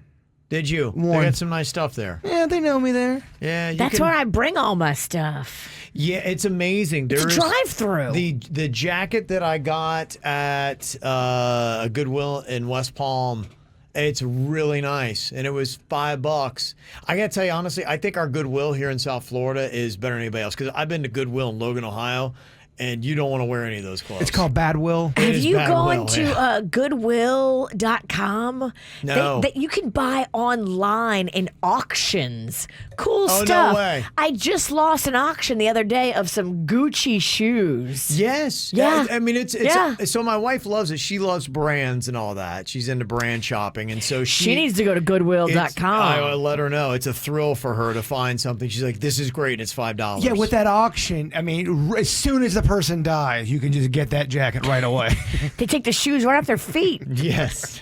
Did you? They One. got some nice stuff there. Yeah, they know me there. Yeah, That's where I bring all my stuff. Yeah, it's amazing. It's a There is drive-through. The jacket that I got at a Goodwill in West Palm, it's really nice, and it was $5. I gotta tell you honestly, I think our Goodwill here in South Florida is better than anybody else because I've been to Goodwill in Logan, Ohio, and you don't want to wear any of those clothes. It's called Bad Will. It Have is you Bad gone Will, to yeah. goodwill.com? No. That you can buy online in auctions. Cool Oh, no stuff. way. I just lost an auction the other day of some Gucci shoes. Yes. Yeah. I mean, it's Yeah. so my wife loves it. She loves brands and all that. She's into brand shopping, and so She needs to go to goodwill.com. I let her know. It's a thrill for her to find something. She's like, this is great. And it's $5. Yeah, with that auction, I mean, as soon as the person dies, you can just get that jacket right away. They take the shoes right off their feet. Yes.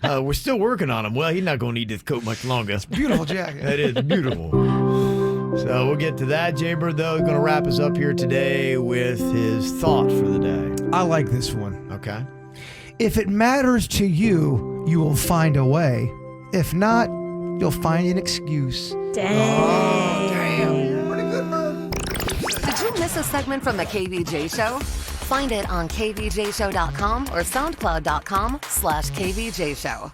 We're still working on him. Well, he's not going to need this coat much longer. Beautiful jacket. That is beautiful. So we'll get to that. Jaybird, though, is going to wrap us up here today with his thought for the day. I like this one. Okay. If it matters to you, you will find a way. If not, you'll find an excuse. Dang. Pretty good, man. Did you miss a segment from the KVJ Show? Find it on kvjshow.com or soundcloud.com/KVJ Show.